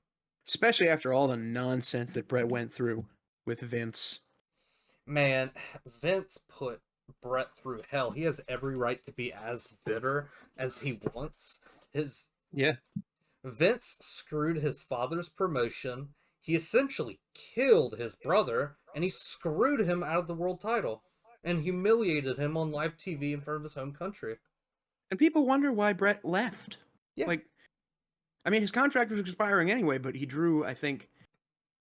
especially after all the nonsense that Bret went through with Vince. Man, Vince put Bret through hell. He has every right to be as bitter as he wants. His Yeah, Vince screwed his father's promotion. He essentially killed his brother, and he screwed him out of the world title and humiliated him on live TV in front of his home country. and people wonder why Bret left. Yeah, Like, I mean, his contract was expiring anyway, but he drew, I think,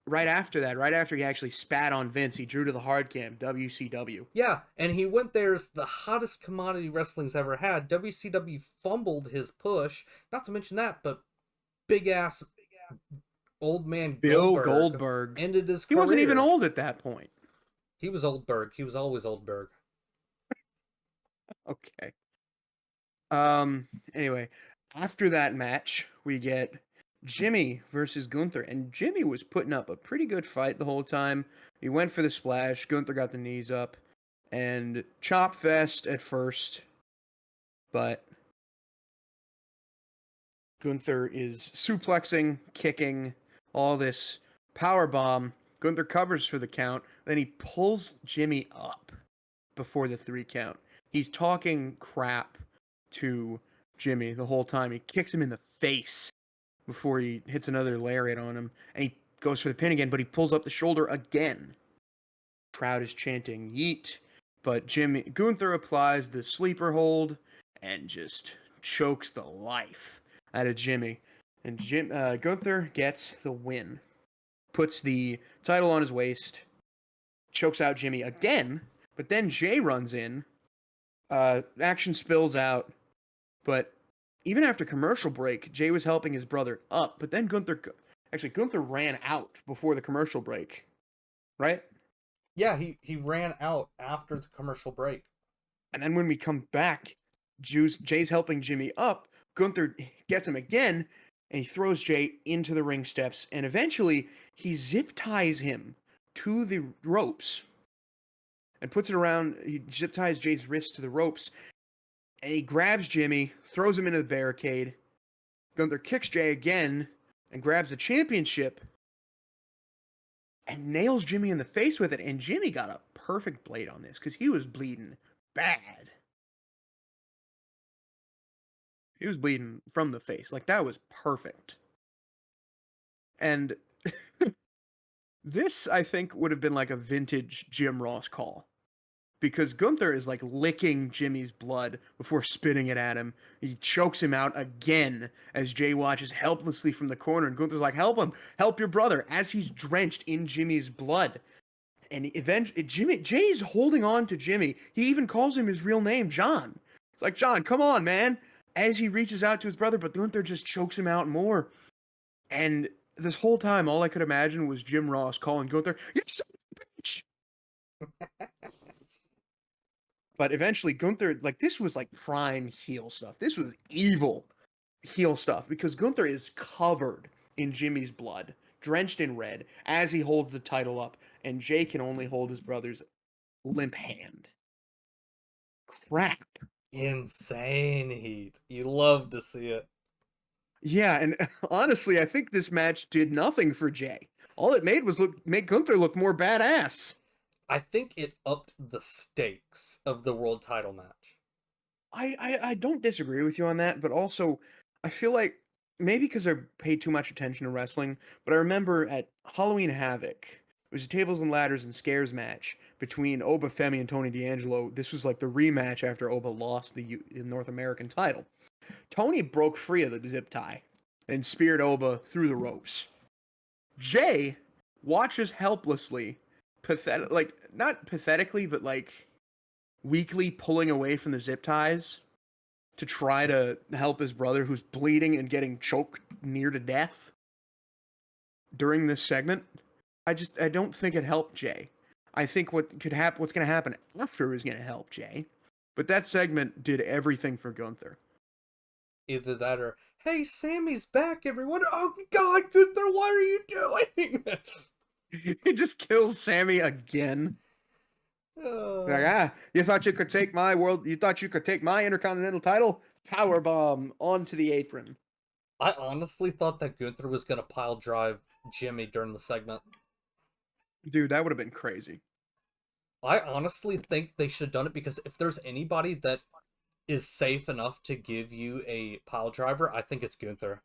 right after that, right after he actually spat on Vince, he drew to the hard cam, WCW. yeah, and he went there as the hottest commodity wrestling's ever had. WCW fumbled his push, not to mention that, but big ass old man Bill Goldberg Goldberg. ended his He wasn't even career. old at that point. He was Oldberg. He was always Oldberg. Okay. Anyway, after that match, we get Jimmy versus Gunther, and Jimmy was putting up a pretty good fight the whole time. He went for the splash, Gunther got the knees up, and chop fest at first, but Gunther is suplexing, kicking, all this power bomb. Gunther covers for the count, then he pulls Jimmy up before the 3 count. He's talking crap to Jimmy the whole time. He kicks him in the face before he hits another lariat on him, and he goes for the pin again, but he pulls up the shoulder again. Crowd is chanting yeet, but Gunther applies the sleeper hold and just chokes the life out of Jimmy. And Gunther gets the win. Puts the title on his waist, chokes out Jimmy again, but then Jay runs in. Action spills out, but even after commercial break, Jay was helping his brother up, but then Gunther ran out before the commercial break, right? Yeah, he ran out after the commercial break. And then when we come back, Jay's helping Jimmy up. Gunther gets him again, and he throws Jay into the ring steps, and eventually he zip ties him to the ropes and puts it around. He zip ties Jay's wrist to the ropes, and he grabs Jimmy, throws him into the barricade. Gunther kicks Jay again and grabs the championship and nails Jimmy in the face with it. And Jimmy got a perfect blade on this because he was bleeding bad. He was bleeding from the face. Like, that was perfect. And this, I think, would have been like a vintage Jim Ross call. Because Gunther is like licking Jimmy's blood before spitting it at him. He chokes him out again as Jay watches helplessly from the corner. And Gunther's like, help him, help your brother, as he's drenched in Jimmy's blood. And eventually, Jay's holding on to Jimmy. He even calls him his real name, John. It's like, John, come on, man. As he reaches out to his brother, but Gunther just chokes him out more. And this whole time, all I could imagine was Jim Ross calling Gunther, you son of a bitch. But eventually, Gunther, like, this was like prime heel stuff. This was evil heel stuff because Gunther is covered in Jimmy's blood, drenched in red, as he holds the title up, and Jay can only hold his brother's limp hand. crap. Insane heat. You love to see it. Yeah, and honestly, I think this match did nothing for Jay. All it made was make Gunther look more badass. I think it upped the stakes of the world title match. I don't disagree with you on that, but also I feel like maybe because I paid too much attention to wrestling, but I remember at Halloween Havoc, it was a tables and ladders and scares match between Oba Femi and Tony D'Angelo. This was like the rematch after Oba lost the North American title. Tony broke free of the zip tie and speared Oba through the ropes. Jay watches helplessly, like not pathetically, but like weakly pulling away from the zip ties to try to help his brother who's bleeding and getting choked near to death during this segment. I don't think it helped Jay. I think what's going to happen after is going to help Jay. But that segment did everything for Gunther. Either that or, hey, Sammy's back, everyone. Oh, God, Gunther, what are you doing? He just kills Sammy again. Like, you thought you could take my Intercontinental title? Powerbomb onto the apron. I honestly thought that Gunther was going to pile drive Jimmy during the segment. Dude, that would have been crazy. I honestly think they should have done it because if there's anybody that is safe enough to give you a pile driver, I think it's Gunther.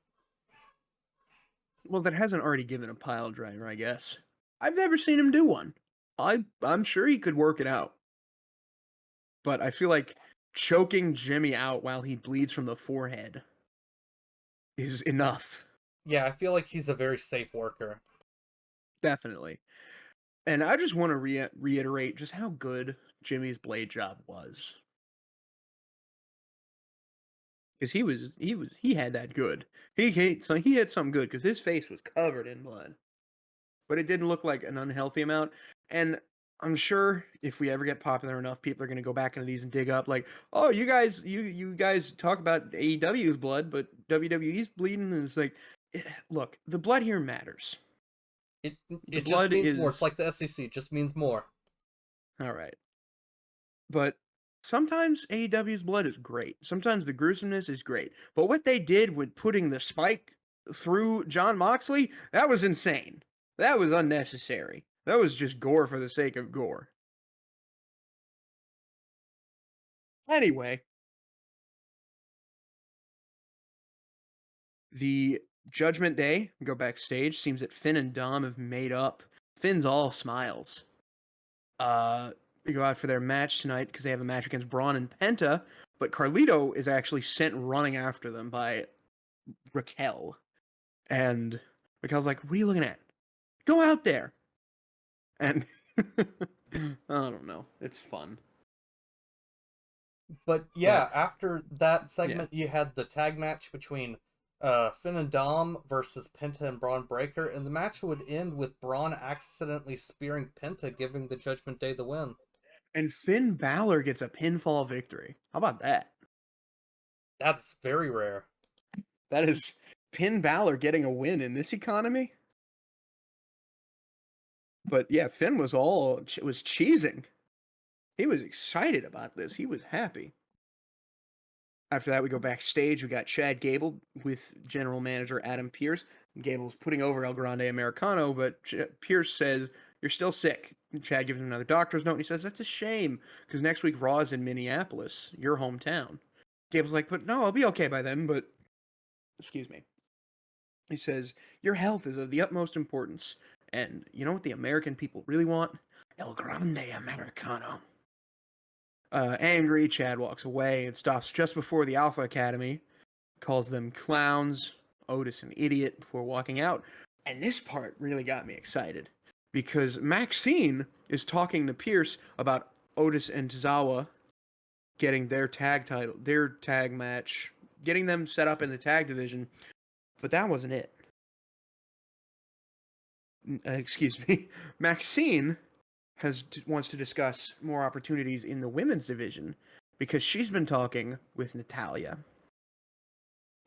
Well, that hasn't already given a pile driver, I guess. I've never seen him do one. I'm sure he could work it out. But I feel like choking Jimmy out while he bleeds from the forehead is enough. Yeah, I feel like he's a very safe worker. Definitely. And I just want to reiterate just how good Jimmy's blade job was. Because he had that good. He hit something good because his face was covered in blood. But it didn't look like an unhealthy amount. And I'm sure if we ever get popular enough, people are going to go back into these and dig up like, oh, you guys talk about AEW's blood, but WWE's bleeding. And it's like, look, the blood here matters. It The just blood means more. is It's like the SEC. It just means more. all right. But sometimes AEW's blood is great. Sometimes the gruesomeness is great. But what they did with putting the spike through Jon Moxley, that was insane. That was unnecessary. That was just gore for the sake of gore. Anyway, the Judgment Day, we go backstage, seems that Finn and Dom have made up. Finn's all smiles. They go out for their match tonight because they have a match against Braun and Penta, but Carlito is actually sent running after them by Raquel. And Raquel's like, what are you looking at? Go out there. And I don't know. It's fun. But yeah, after that segment, you had the tag match between Finn and Dom versus Penta and Braun Breaker, and the match would end with Braun accidentally spearing Penta, giving the Judgment Day the win. And Finn Balor gets a pinfall victory. How about that? That's very rare. That is Finn Balor getting a win in this economy. But yeah, Finn was cheesing. He was excited about this. He was happy. After that, we go backstage. We got Chad Gable with general manager Adam Pearce. Gable's putting over El Grande Americano, but Pearce says, you're still sick. Chad gives him another doctor's note, and he says, that's a shame, because next week Raw is in Minneapolis, your hometown. Gable's like, but no, I'll be okay by then, but... Excuse me. He says, your health is of the utmost importance, and you know what the American people really want? El Grande Americano. Angry, Chad walks away and stops just before the Alpha Academy, calls them clowns, Otis an idiot before walking out. And this part really got me excited because Maxine is talking to Pierce about Otis and Tozawa getting their tag match, getting them set up in the tag division, but that wasn't it. Excuse me. Maxine wants to discuss more opportunities in the women's division because she's been talking with Natalya.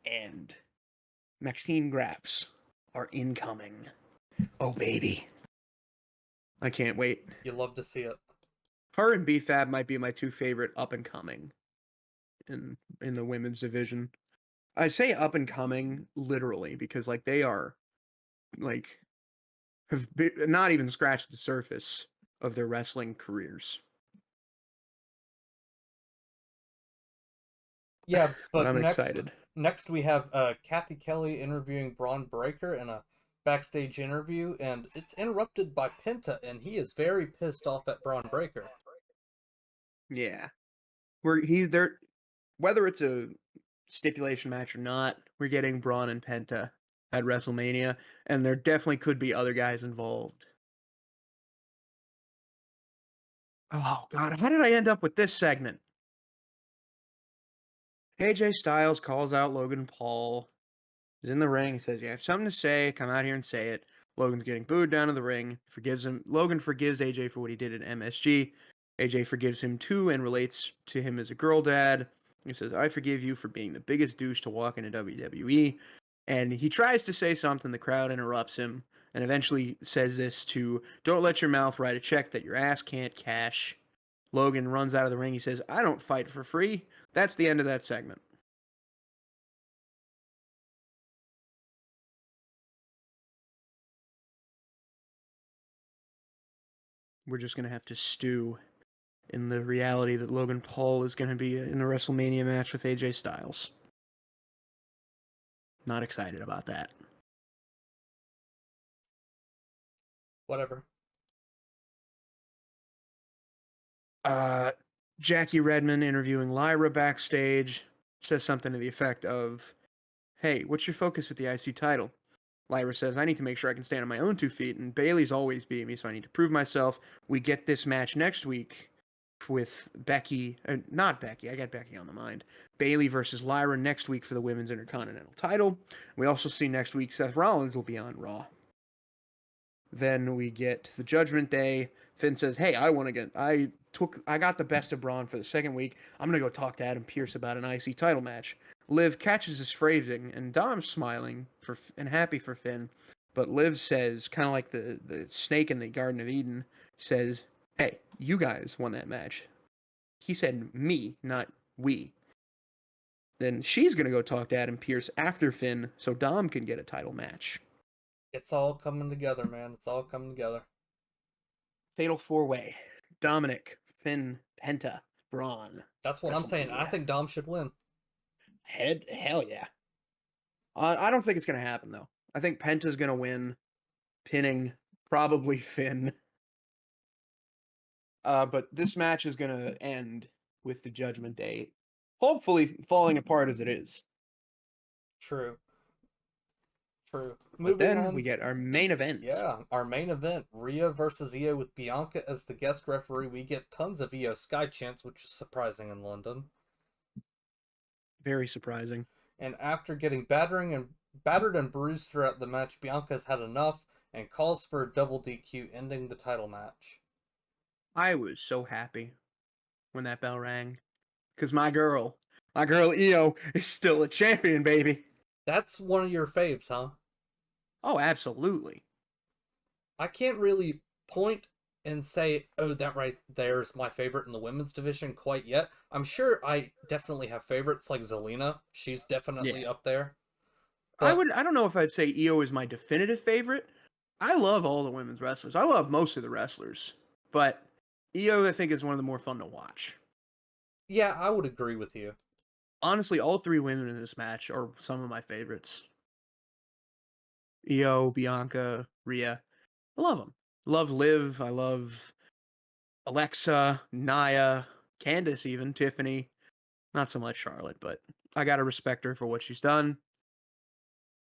And Maxine Graps are incoming. Oh, baby. I can't wait. You love to see it. Her and B-Fab might be my two favorite up and coming in the women's division. I say up and coming literally because like they are like not even scratched the surface of their wrestling careers. Yeah, But but I'm next excited. next we have Kathy Kelly interviewing Braun Breaker in a backstage interview, and it's interrupted by Penta, and he is very pissed off at Braun Breaker. Yeah. We're he's there whether it's a stipulation match or not, we're getting Braun and Penta at WrestleMania, and there definitely could be other guys involved. Oh god, how did I end up with this segment? AJ Styles calls out Logan Paul. He's in the ring. He says, "You have something to say. Come out here and say it." Logan's getting booed down to the ring. Forgives him. Logan forgives AJ for what he did at MSG. AJ forgives him too and relates to him as a girl dad. He says, "I forgive you for being the biggest douche to walk into WWE." And he tries to say something. The crowd interrupts him and eventually says this to, "Don't let your mouth write a check that your ass can't cash." Logan runs out of the ring. He says, "I don't fight for free." That's the end of that segment. We're just going to have to stew in the reality that Logan Paul is going to be in a WrestleMania match with AJ Styles. Not excited about that. Whatever. Jackie Redmond interviewing Lyra backstage says something to the effect of, "Hey, what's your focus with the IC title?" Lyra says, "I need to make sure I can stand on my own 2 feet, and Bayley's always beat me, so I need to prove myself." We get this match next week with Becky, not Becky, I got Becky on the mind. Bayley versus Lyra next week for the Women's Intercontinental title. We also see next week Seth Rollins will be on Raw. Then we get the Judgment Day. Finn says, "Hey, I got the best of Braun for the second week. I'm gonna go talk to Adam Pearce about an IC title match." Liv catches his phrasing, and Dom's smiling and happy for Finn. But Liv says, kind of like the snake in the Garden of Eden, says, "Hey, you guys won that match." He said me, not we. Then she's gonna go talk to Adam Pearce after Finn, so Dom can get a title match. It's all coming together, man. It's all coming together. Fatal 4-way. Dominic, Finn, Penta, Braun. That's what I'm saying. I think Dom should win. Hell yeah. I don't think it's going to happen, though. I think Penta's going to win, pinning probably Finn. But this match is going to end with the Judgment Day, hopefully falling apart as it is. True. True. But Moving then we on. get our main event. Yeah, our main event, Rhea versus Io with Bianca as the guest referee. We get tons of Io Sky chants, which is surprising in London. Very surprising. And after getting battered and bruised throughout the match, Bianca's had enough and calls for a double DQ, ending the title match. I was so happy when that bell rang. Because my girl Io is still a champion, baby. That's one of your faves, huh? Oh, absolutely. I can't really point and say, oh, that right there's my favorite in the women's division quite yet. I'm sure I definitely have favorites like Zelina. She's definitely Yeah. up there. But I don't know if I'd say Io is my definitive favorite. I love all the women's wrestlers. I love most of the wrestlers. But Io, I think, is one of the more fun to watch. yeah, I would agree with you. Honestly, all three women in this match are some of my favorites. Io, Bianca, Rhea. I love them. Love Liv. I love Alexa, Nia, Candice, even Tiffany. Not so much Charlotte, but I gotta respect her for what she's done.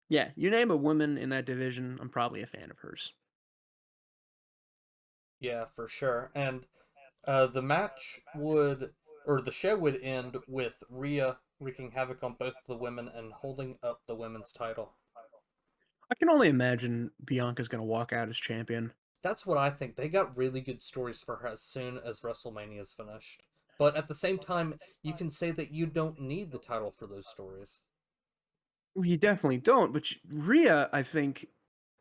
Yeah, you name a woman in that division, I'm probably a fan of hers. Yeah, for sure. And the match would, or the show would end with Rhea wreaking havoc on both the women and holding up the women's title. I can only imagine Bianca's gonna walk out as champion. That's what I think. They got really good stories for her as soon as WrestleMania is finished. But at the same time, you can say that you don't need the title for those stories. You definitely don't, but Rhea, I think,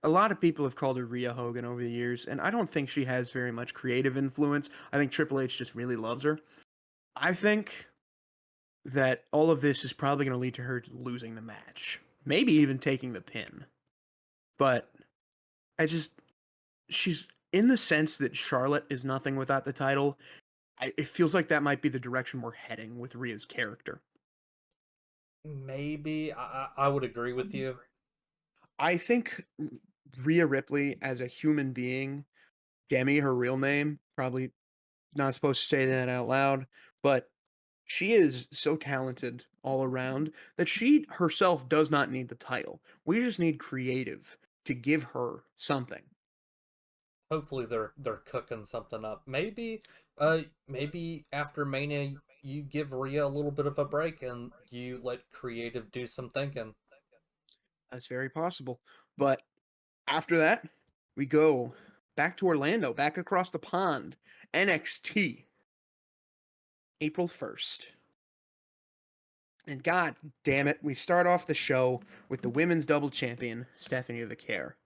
a lot of people have called her Rhea Hogan over the years, and I don't think she has very much creative influence. I think Triple H just really loves her. I think that all of this is probably going to lead to her losing the match, maybe even taking the pin. But she's in the sense that Charlotte is nothing without the title. It feels like that might be the direction we're heading with Rhea's character. Maybe. I would agree with you. I think Rhea Ripley as a human being, Demi, her real name, probably not supposed to say that out loud, but she is so talented all around that she herself does not need the title. We just need creative to give her something. Hopefully they're cooking something up. Maybe after Mania you give Rhea a little bit of a break and you let creative do some thinking. That's very possible. But after that, we go back to Orlando, back across the pond. NXT, April 1st. And god damn it, we start off the show with the women's double champion, Stephanie Vicaire.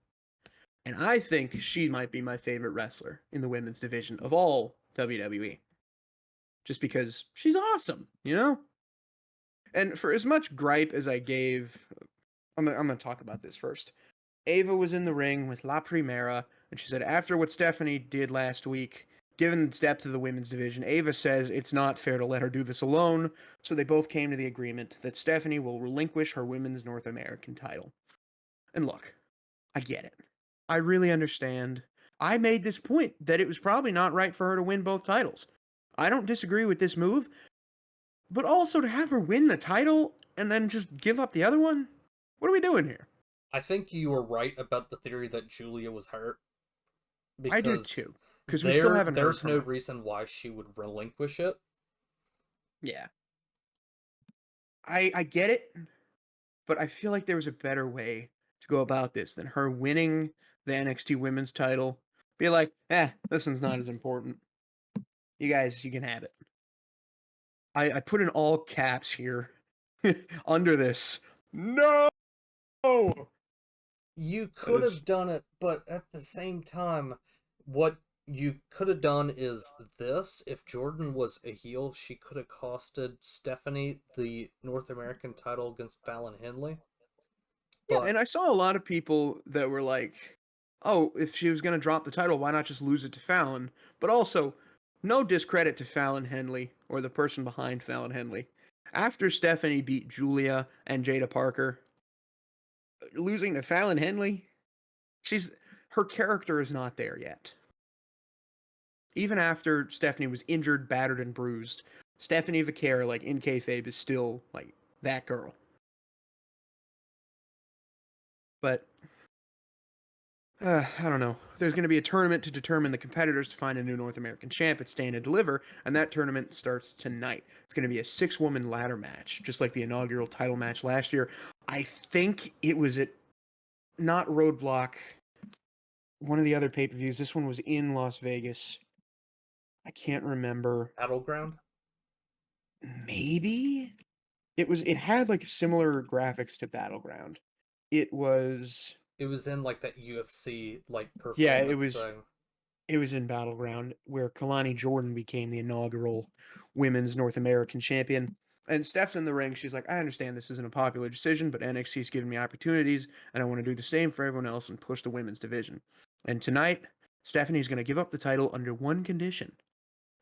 And I think she might be my favorite wrestler in the women's division of all WWE. Just because she's awesome, you know? And for as much gripe as I gave, I'm going to talk about this first. Ava was in the ring with La Primera, and she said, after what Stephanie did last week, given the depth of the women's division, Ava says it's not fair to let her do this alone, so they both came to the agreement that Stephanie will relinquish her women's North American title. And look, I get it. I really understand. I made this point that it was probably not right for her to win both titles. I don't disagree with this move, but also to have her win the title and then just give up the other one? What are we doing here? I think you were right about the theory that Julia was hurt I do because too, because we still haven't heard there's from no her. reason why she would relinquish it. Yeah. I get it, but I feel like there was a better way to go about this than her winning the NXT women's title. Be like, this one's not as important. You guys, you can have it. I put in all caps here under this. No! You could have done it, but at the same time, what you could have done is this. If Jordan was a heel, she could have costed Stephanie the North American title against Fallon Henley. Yeah, But and I saw a lot of people that were like, oh, if she was going to drop the title, why not just lose it to Fallon? But also, no discredit to Fallon Henley or the person behind Fallon Henley. After Stephanie beat Julia and Jada Parker, losing to Fallon Henley, her character is not there yet. Even after Stephanie was injured, battered, and bruised, Stephanie Vicaire, like in kayfabe, is still like that girl. But I don't know. There's going to be a tournament to determine the competitors to find a new North American champ at Stand and Deliver, and that tournament starts tonight. It's going to be a 6-woman ladder match, just like the inaugural title match last year. I think it was at not Roadblock, one of the other pay-per-views. This one was in Las Vegas. I can't remember. Battleground? Maybe it had like similar graphics to Battleground. It was in like that UFC like yeah, performance thing. it was in Battleground where Kalani Jordan became the inaugural women's North American champion. And Steph's in the ring. She's like, I understand this isn't a popular decision, but NXT's given me opportunities, and I want to do the same for everyone else and push the women's division. And tonight, Stephanie's going to give up the title under one condition.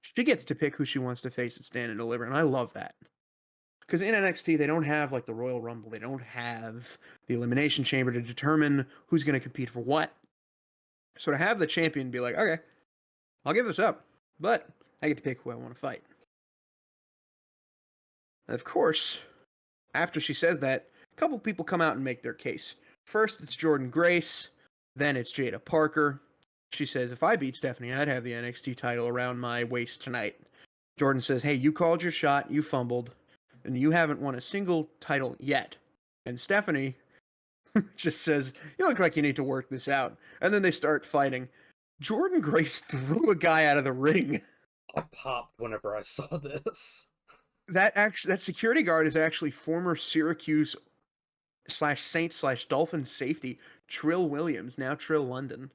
She gets to pick who she wants to face at Stand and Deliver, and I love that. Because in NXT, they don't have like the Royal Rumble. They don't have the Elimination Chamber to determine who's going to compete for what. So to have the champion be like, okay, I'll give this up, but I get to pick who I want to fight. And of course, after she says that, a couple people come out and make their case. First, it's Jordan Grace. Then it's Jada Parker. She says, if I beat Stephanie, I'd have the NXT title around my waist tonight. Jordan says, hey, you called your shot, you fumbled, and you haven't won a single title yet. And Stephanie just says, you look like you need to work this out. And then they start fighting. Jordan Grace threw a guy out of the ring. I popped whenever I saw this. That security guard is actually former Syracuse Saint/Dolphin safety, Trill Williams, now Trill London.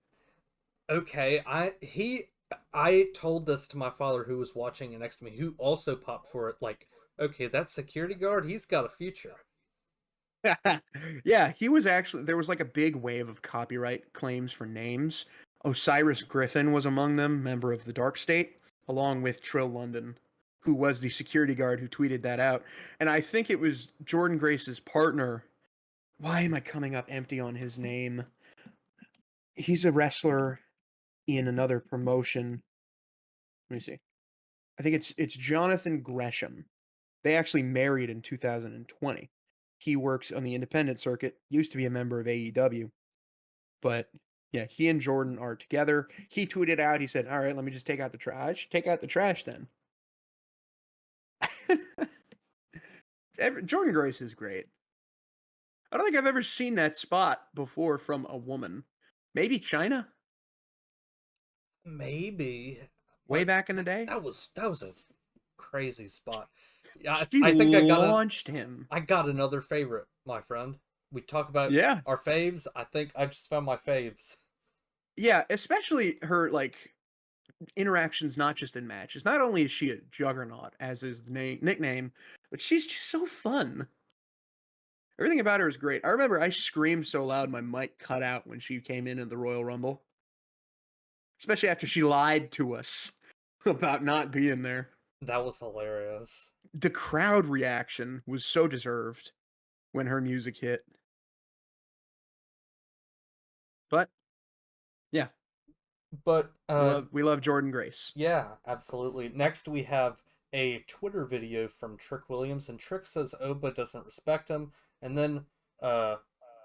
Okay, I told this to my father who was watching it next to me, who also popped for it. Like, okay, that security guard, he's got a future. Yeah, he was actually, there was like a big wave of copyright claims for names. Osiris Griffin was among them, member of the Dark State, along with Trill London, who was the security guard who tweeted that out. And I think it was Jordan Grace's partner. Why am I coming up empty on his name? He's a wrestler in another promotion. Let me see. I think it's Jonathan Gresham. They actually married in 2020. He works on the independent circuit, used to be a member of AEW, but yeah, he and Jordan are together. He tweeted out, he said, "All right, let me just take out the trash. Take out the trash then." Jordan Grace is great. I don't think I've ever seen that spot before from a woman. Maybe China, Maybe, way but back in the day. that was a crazy spot. Yeah, She I think launched him. I got another favorite, my friend. We talk about Yeah. our faves. I think I just found my faves. Yeah, especially her like interactions, not just in matches. Not only is she a juggernaut, as is the nickname, but she's just so fun. Everything about her is great. I remember I screamed so loud my mic cut out when she came in the Royal Rumble, especially after she lied to us about not being there. That was hilarious. The crowd reaction was so deserved when her music hit. But yeah, But we love Jordan Grace. yeah, absolutely. Next we have a Twitter video from Trick Williams, and Trick says Oba doesn't respect him, and then uh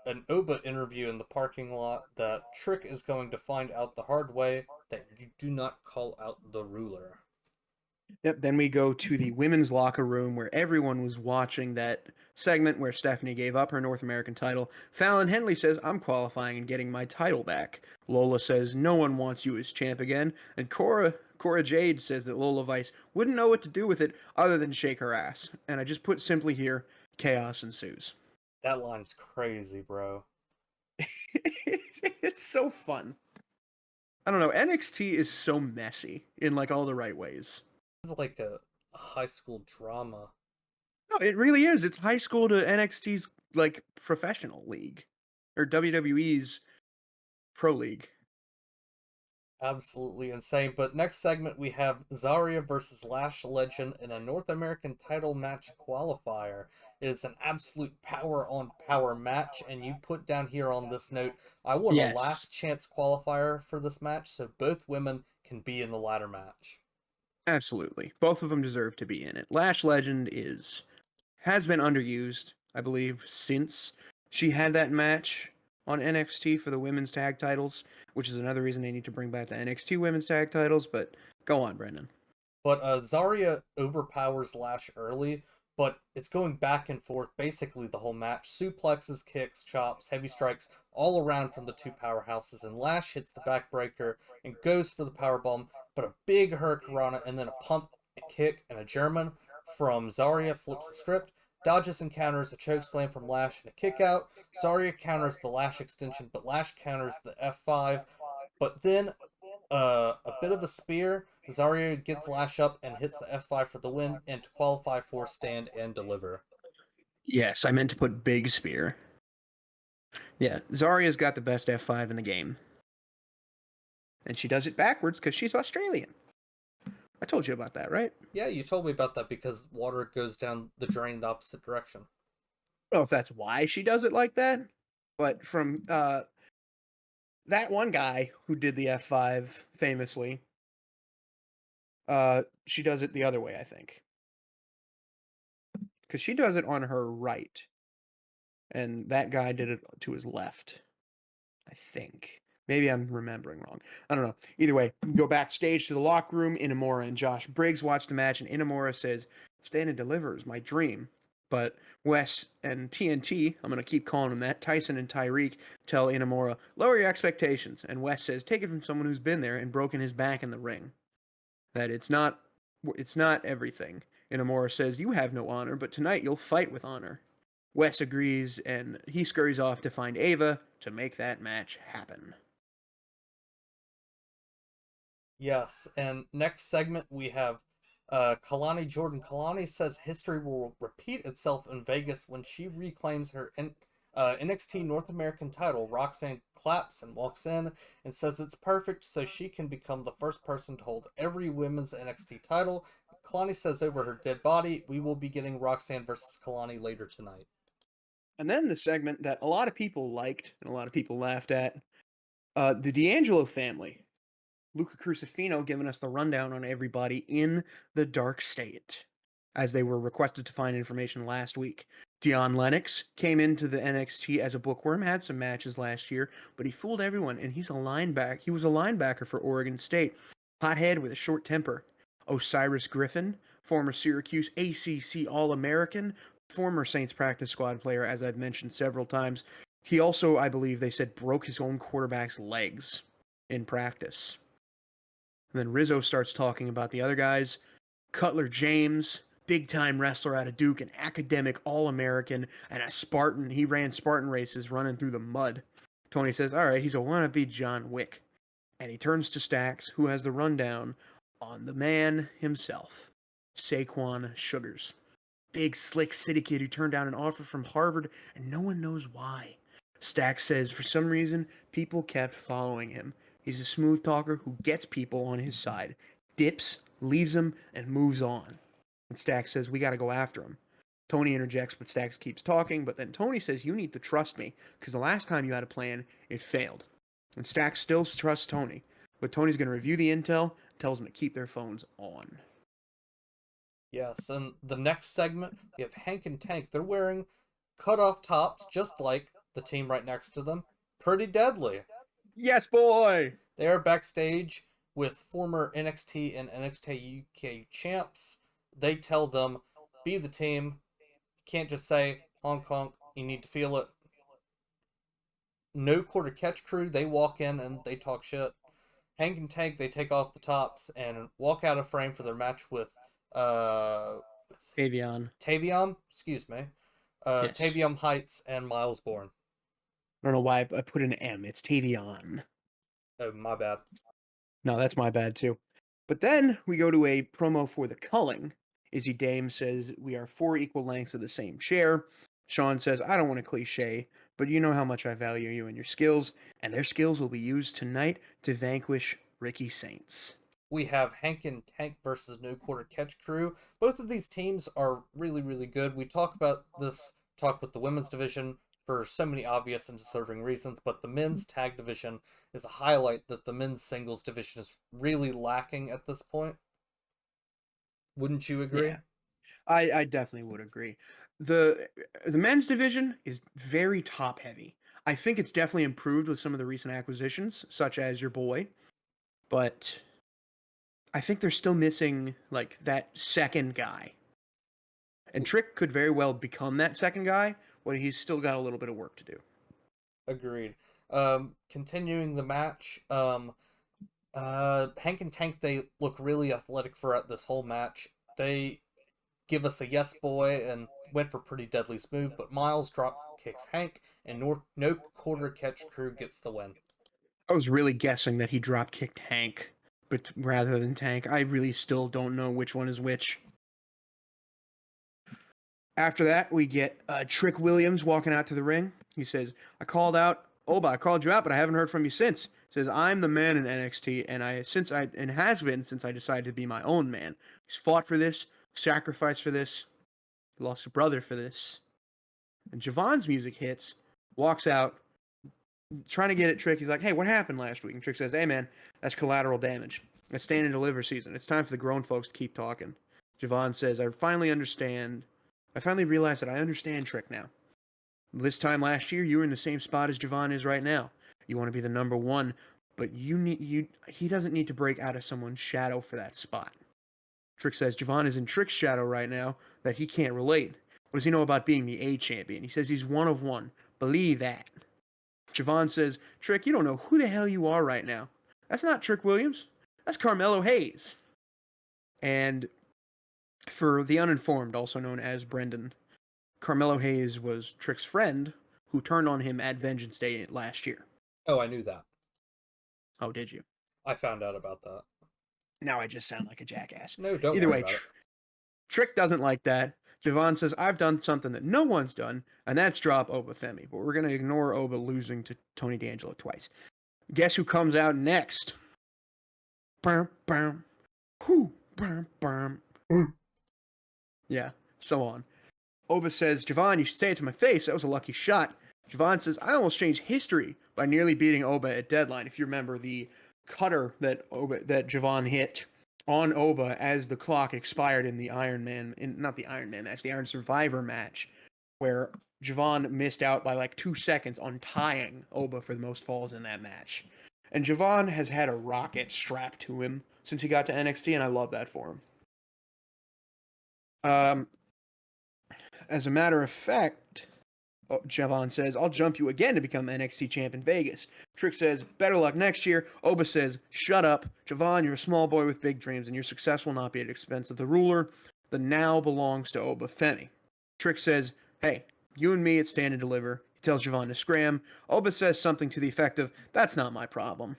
an Oba interview in the parking lot that Trick is going to find out the hard way that you do not call out the ruler. Yep. Then we go to the women's locker room where everyone was watching that segment where Stephanie gave up her North American title. Fallon Henley says, "I'm qualifying and getting my title back." Lola says, "No one wants you as champ again." And Cora Jade says that Lola Vice wouldn't know what to do with it other than shake her ass. And I just put simply here, chaos ensues. That line's crazy, bro. It's so fun. I don't know. NXT is so messy in like all the right ways. It's like a high school drama. No, it really is. It's high school to NXT's like professional league or WWE's pro league. Absolutely insane. But next segment we have Zarya versus Lash Legend in a North American title match qualifier. It is an absolute power on power match, and you put down here on this note, I want a Yes, last chance qualifier for this match so both women can be in the ladder match. absolutely. Both of them deserve to be in it. Lash Legend has been underused, I believe, since she had that match on NXT for the women's tag titles, which is another reason they need to bring back the NXT women's tag titles. But go on, Brendan. But Zarya overpowers Lash early, but it's going back and forth basically the whole match. Suplexes, kicks, chops, heavy strikes all around from the two powerhouses, and Lash hits the backbreaker and goes for the powerbomb, but a big hurricanrana and then a pump kick and a German from Zarya flips the script. Dodges and counters a chokeslam from Lash and a kick out. Zarya counters the Lash extension, but Lash counters the F5. But then a bit of a spear. Zarya gets Lash up and hits the F5 for the win and to qualify for Stand and Deliver. Yes, I meant to put Big Spear. Yeah, Zarya's got the best F5 in the game. And she does it backwards because she's Australian. I told you about that, right? Yeah, you told me about that because water goes down the drain the opposite direction. I don't know if that's why she does it like that, but from that one guy who did the F5 famously, she does it the other way, I think. Because she does it on her right, and that guy did it to his left, I think. Maybe I'm remembering wrong. I don't know. Either way, we go backstage to the locker room. Inamura and Josh Briggs watch the match, and Inamura says, "Stand and Deliver is my dream." But Wes and TNT, I'm going to keep calling them that, Tyson and Tyreek, tell Inamura, "Lower your expectations." And Wes says, "Take it from someone who's been there and broken his back in the ring. That it's not everything." Inamura says, "You have no honor, but tonight you'll fight with honor." Wes agrees, and he scurries off to find Ava to make that match happen. Yes, and next segment we have Kalani Jordan. Kalani says history will repeat itself in Vegas when she reclaims her NXT North American title. Roxanne claps and walks in and says it's perfect so she can become the first person to hold every women's NXT title. Kalani says over her dead body, we will be getting Roxanne versus Kalani later tonight. And then the segment that a lot of people liked and a lot of people laughed at, the D'Angelo family. Luca Crucifino giving us the rundown on everybody in the dark state, as they were requested to find information last week. Dion Lennox came into the NXT as a bookworm, had some matches last year, but he fooled everyone, and he's a linebacker. He was a linebacker for Oregon State. Hothead with a short temper. Osiris Griffin, former Syracuse ACC All-American, former Saints practice squad player, as I've mentioned several times. He also, I believe they said, broke his own quarterback's legs in practice. And then Rizzo starts talking about the other guys. Cutler James, big-time wrestler out of Duke, an academic All-American, and a Spartan. He ran Spartan races running through the mud. Tony says, all right, he's a wannabe John Wick. And he turns to Stax, who has the rundown on the man himself, Saquon Sugars. Big, slick city kid who turned down an offer from Harvard, and no one knows why. Stax says for some reason, people kept following him. He's a smooth talker who gets people on his side, dips, leaves them, and moves on. And Stax says, we gotta go after him. Tony interjects, but Stax keeps talking, but then Tony says, you need to trust me, because the last time you had a plan, it failed. And Stax still trusts Tony, but Tony's gonna review the intel, and tells them to keep their phones on. Yes, and the next segment, we have Hank and Tank. They're wearing cut-off tops, just like the team right next to them. Pretty deadly. Yes, boy! They are backstage with former NXT and NXT UK champs. They tell them, be the team. You can't just say, honk honk, you need to feel it. No quarter catch crew, they walk in and they talk shit. Hank and Tank, they take off the tops and walk out of frame for their match with Tavion. Tavion, excuse me. Yes. Tavion Heights and Miles Bourne. I don't know why I put an M. It's Tavion. Oh, my bad. No, that's my bad too. But then we go to a promo for the culling. Izzy Dame says we are 4 equal lengths of the same chair. Sean says, I don't want to cliche, but you know how much I value you and your skills, and their skills will be used tonight to vanquish Ricky Saints. We have Hank and Tank versus No Quarter Catch Crew. Both of these teams are really, really good. We talk about this talk with the women's division for so many obvious and deserving reasons, but the men's tag division is a highlight that the men's singles division is really lacking at this point. Wouldn't you agree? Yeah, I definitely would agree. The men's division is very top heavy. I think it's definitely improved with some of the recent acquisitions, such as your boy, but I think they're still missing like that second guy. And Trick could very well become that second guy, but he's still got a little bit of work to do. Agreed. Continuing the match, Hank and Tank, they look really athletic throughout this whole match. They give us a yes boy and went for pretty deadly smooth, but Miles drop kicks Hank, and no quarter catch crew gets the win. I was really guessing that he drop kicked Hank, but rather than Tank, I really still don't know which one is which. After that, we get Trick Williams walking out to the ring. He says, I called you out, but I haven't heard from you since. He says, I'm the man in NXT, and has been since I decided to be my own man. He's fought for this, sacrificed for this, lost a brother for this. And Javon's music hits, walks out, trying to get at Trick. He's like, hey, what happened last week? And Trick says, hey, man, that's collateral damage. It's stand and deliver season. It's time for the grown folks to keep talking. Javon says, I finally realized that I understand Trick now. This time last year, you were in the same spot as Javon is right now. You want to be the number one, but he doesn't need to break out of someone's shadow for that spot. Trick says Javon is in Trick's shadow right now that he can't relate. What does he know about being the A champion? He says he's one of one. Believe that. Javon says, Trick, you don't know who the hell you are right now. That's not Trick Williams. That's Carmelo Hayes. And for the uninformed, also known as Brendan, Carmelo Hayes was Trick's friend who turned on him at Vengeance Day last year. Oh, I knew that. Oh, did you? I found out about that. Now I just sound like a jackass. No, don't Either worry way, about it. Trick doesn't like that. Javon says, I've done something that no one's done, and that's drop Oba Femi. But we're going to ignore Oba losing to Tony D'Angelo twice. Guess who comes out next? Bam, bam. Whoo, bam, bam. Yeah, so on. Oba says, Javon, you should say it to my face. That was a lucky shot. Javon says, I almost changed history by nearly beating Oba at deadline. If you remember the cutter that Javon hit on Oba as the clock expired in the not the Iron Man match, the Iron Survivor match, where Javon missed out by like 2 seconds on tying Oba for the most falls in that match. And Javon has had a rocket strapped to him since he got to NXT, and I love that for him. As a matter of fact, Javon says, I'll jump you again to become NXT champ in Vegas. Trick says, better luck next year. Oba says, shut up. Javon, you're a small boy with big dreams, and your success will not be at the expense of the ruler. The now belongs to Oba Femi. Trick says, hey, you and me at Stand and Deliver. He tells Javon to scram. Oba says something to the effect of, that's not my problem.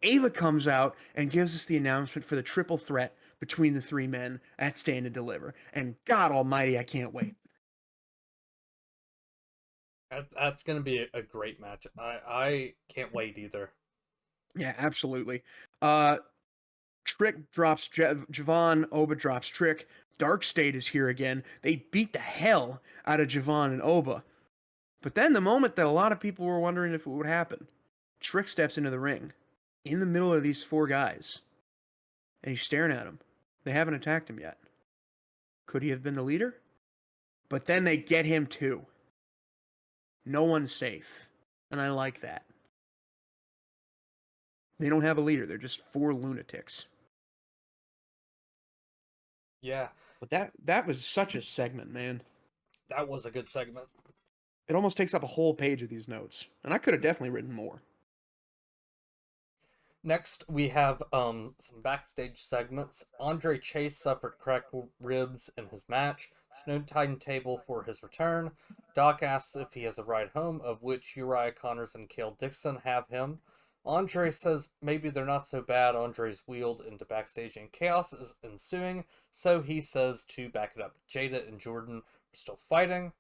Ava comes out and gives us the announcement for the triple threat between the three men at Stand and Deliver. And God almighty, I can't wait. That's going to be a great match. I can't wait either. Yeah, absolutely. Trick drops Javon, Oba drops Trick. Dark State is here again. They beat the hell out of Javon and Oba. But then the moment that a lot of people were wondering if it would happen, Trick steps into the ring in the middle of these four guys. And he's staring at them. They haven't attacked him yet. Could he have been the leader? But then they get him too. No one's safe. And I like that. They don't have a leader. They're just four lunatics. Yeah. But that was such a segment, man. That was a good segment. It almost takes up a whole page of these notes. And I could have definitely written more. Next, we have some backstage segments. Andre Chase suffered cracked ribs in his match. There's no timetable for his return. Doc asks if he has a ride home, of which Uriah Connors and Cale Dixon have him. Andre says maybe they're not so bad. Andre's wheeled into backstage and chaos is ensuing, so he says to back it up. Jada and Jordan are still fighting.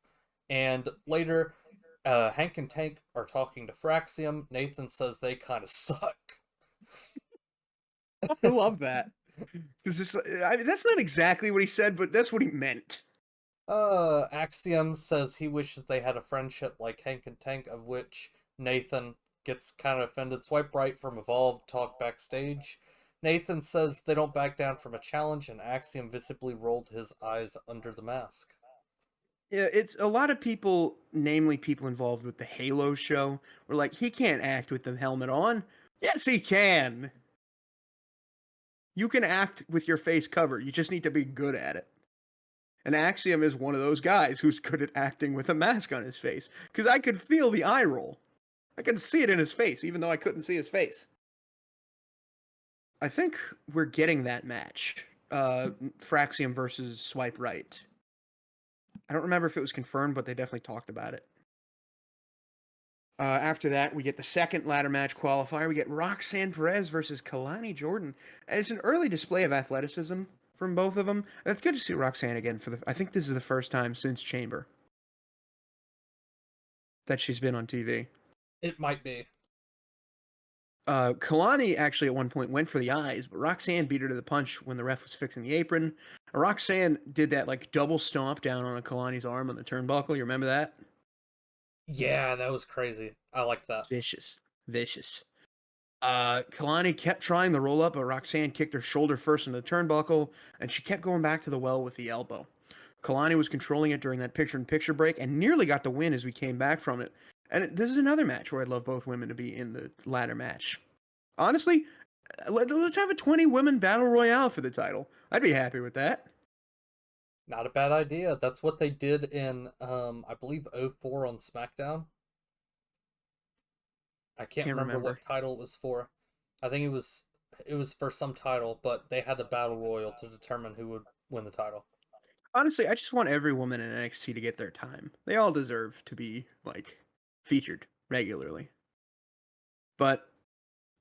And later, Hank and Tank are talking to Fraxium. Nathan says they kind of suck. I love that. Because that's not exactly what he said, but that's what he meant. Axiom says he wishes they had a friendship like Hank and Tank, of which Nathan gets kind of offended. Swipe right from Evolve, talk backstage. Nathan says they don't back down from a challenge, and Axiom visibly rolled his eyes under the mask. Yeah, it's a lot of people, namely people involved with the Halo show, were like, he can't act with the helmet on. Yes, he can. You can act with your face covered. You just need to be good at it. And Axiom is one of those guys who's good at acting with a mask on his face. Because I could feel the eye roll. I could see it in his face, even though I couldn't see his face. I think we're getting that match. Fraxium versus Swipe Right. I don't remember if it was confirmed, but they definitely talked about it. After that, we get the second ladder match qualifier. We get Roxanne Perez versus Kalani Jordan. And it's an early display of athleticism from both of them. It's good to see Roxanne again. I think this is the first time since Chamber that she's been on TV. It might be. Kalani actually at one point went for the eyes, but Roxanne beat her to the punch when the ref was fixing the apron. Roxanne did that like double stomp down on Kalani's arm on the turnbuckle. You remember that? Yeah, that was crazy. I liked that. Vicious. Kalani kept trying the roll up, but Roxanne kicked her shoulder first into the turnbuckle, and she kept going back to the well with the elbow. Kalani was controlling it during that picture-in-picture break and nearly got the win as we came back from it. And this is another match where I'd love both women to be in the ladder match. Honestly, let's have a 20-women battle royale for the title. I'd be happy with that. Not a bad idea. That's what they did in, I believe, 04 on Smackdown. I can't remember what title it was for. I think it was for some title, but they had a battle royal to determine who would win the title. Honestly, I just want every woman in NXT to get their time. They all deserve to be like featured regularly. But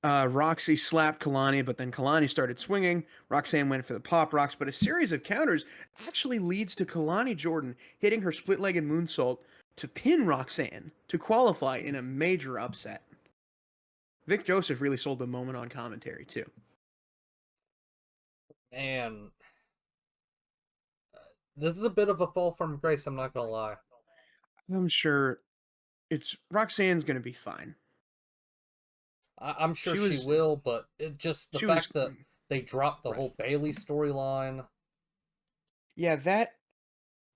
Roxy slapped Kalani, but then Kalani started swinging. Roxanne went for the pop rocks, but a series of counters actually leads to Kalani Jordan hitting her split-legged moonsault to pin Roxanne to qualify in a major upset. Vic Joseph really sold the moment on commentary too. And this is a bit of a fall from grace, I'm not gonna lie. I'm sure it's Roxanne's gonna be fine. I'm sure She she was will, but it just the she was fact that they dropped the right. whole Bailey storyline. Yeah, that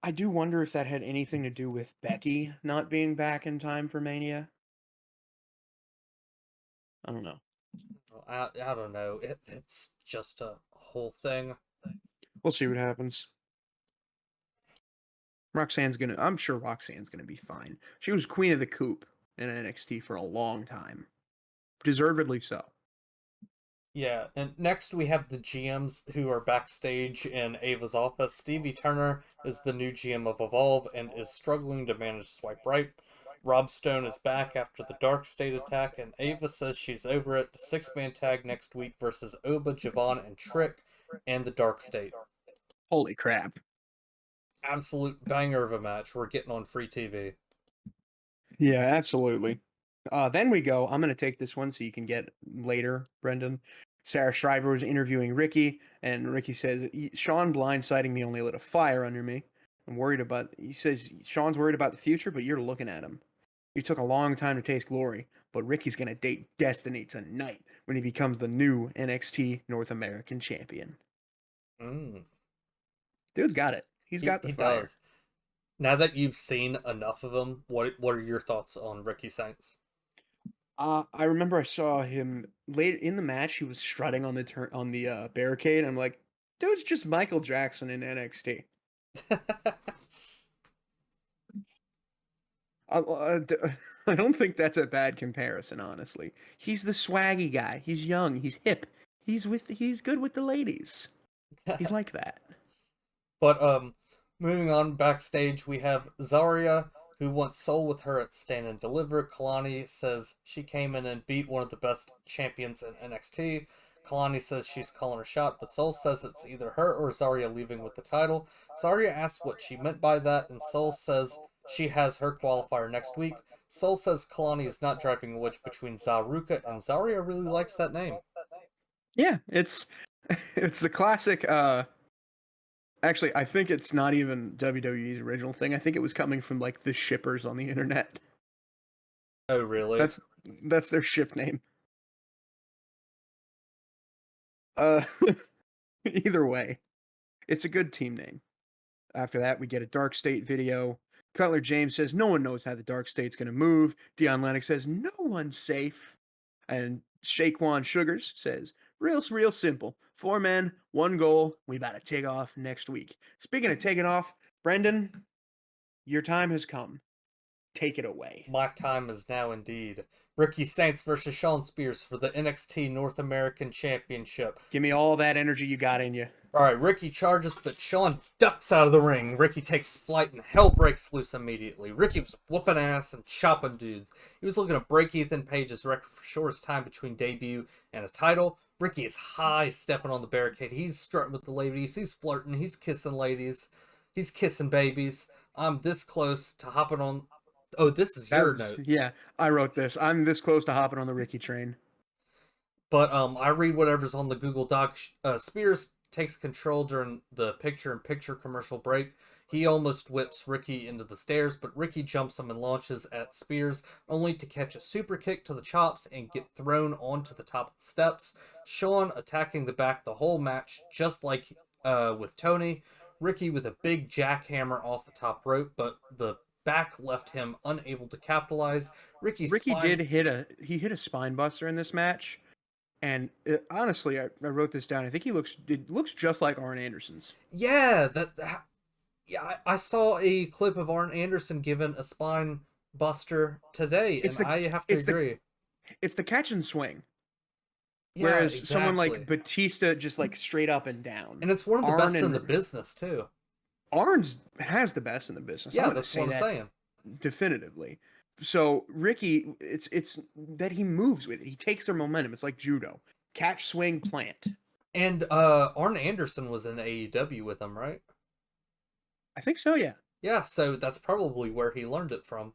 I do wonder if that had anything to do with Becky not being back in time for Mania. I don't know. I don't know. It's just a whole thing. We'll see what happens. I'm sure Roxanne's gonna be fine. She was queen of the coop in NXT for a long time. Deservedly so. Yeah, and next we have the GMs who are backstage in Ava's office. Stevie Turner is the new GM of Evolve and is struggling to manage Swipe Right. Rob Stone is back after the Dark State attack, and Ava says she's over it. Six-man tag next week versus Oba, Javon, and Trick, and the Dark State. Holy crap. Absolute banger of a match. We're getting on free TV. Yeah, absolutely. Then we go. I'm going to take this one so you can get later, Brendan. Sarah Schreiber was interviewing Ricky, and Ricky says, Sean blindsiding me only lit a fire under me. He says, Sean's worried about the future, but you're looking at him. You took a long time to taste glory, but Ricky's going to date Destiny tonight when he becomes the new NXT North American champion. Mm. Dude's got it. He's got the He fire. does. Now that you've seen enough of him, what are your thoughts on Ricky Saints? I remember I saw him late in the match. He was strutting on the barricade. I'm like, dude's just Michael Jackson in NXT. I don't think that's a bad comparison, honestly. He's the swaggy guy. He's young. He's hip. He's good with the ladies. He's like that. But moving on backstage, we have Zarya who wants Soul with her at Stand and Deliver. Kalani says she came in and beat one of the best champions in NXT. Kalani says she's calling her shot, but Soul says it's either her or Zarya leaving with the title. Zarya asks what she meant by that, and Soul says she has her qualifier next week. Soul says Kalani is not driving a wedge between Zaruka, and Zarya really likes that name. Yeah, it's it's the classic. Actually, I think it's not even WWE's original thing. I think it was coming from like the shippers on the internet. Oh, really? That's that's their ship name. Uh, either way, it's a good team name. After that, we get a Dark State video. Cutler James says no one knows how the Dark State's going to move. Dion Lennox says no one's safe. And Shaquan Sugars says, real simple. 4 men, 1 goal. We about to take off next week. Speaking of taking off, Brendan, your time has come. Take it away. My time is now indeed. Ricky Saints versus Shawn Spears for the NXT North American Championship. Give me all that energy you got in you. Alright, Ricky charges, but Shawn ducks out of the ring. Ricky takes flight and hell breaks loose immediately. Ricky was whooping ass and chopping dudes. He was looking to break Ethan Page's record for shortest time between debut and a title. Ricky is high stepping on the barricade. He's strutting with the ladies. He's flirting. He's kissing ladies. He's kissing babies. I'm this close to hopping on. Oh, this is your notes. Yeah, I wrote this. I'm this close to hopping on the Ricky train. But I read whatever's on the Google Doc. Spears takes control during the picture-in-picture commercial break. He almost whips Ricky into the stairs, but Ricky jumps him and launches at Spears, only to catch a super kick to the chops and get thrown onto the top of the steps. Shawn attacking the back the whole match, just like with Tony. Ricky with a big jackhammer off the top rope, but the back left him unable to capitalize. Ricky did hit a spine buster in this match. And honestly, I wrote this down. I think it looks just like Arn Anderson's. Yeah, yeah, I saw a clip of Arn Anderson given a spine buster today, and I have to agree. It's the catch and swing. Yeah, whereas exactly. Someone like Batista just like straight up and down. And it's one of the best in the business too. Arn's has the best in the business. I'm Yeah, going to that's what say I'm that saying. definitively. So Ricky, it's that he moves with it. He takes their momentum. It's like judo. Catch, swing, plant. And Arn Anderson was in AEW with him, right? I think so, yeah. Yeah, so that's probably where he learned it from.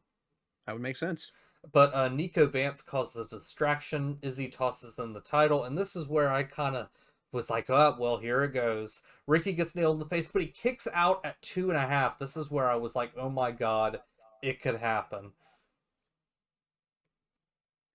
That would make sense. But Nico Vance causes a distraction. Izzy tosses in the title, and this is where I kind of was like, oh, well, here it goes. Ricky gets nailed in the face, but he kicks out at 2.5. This is where I was like, oh my god, it could happen.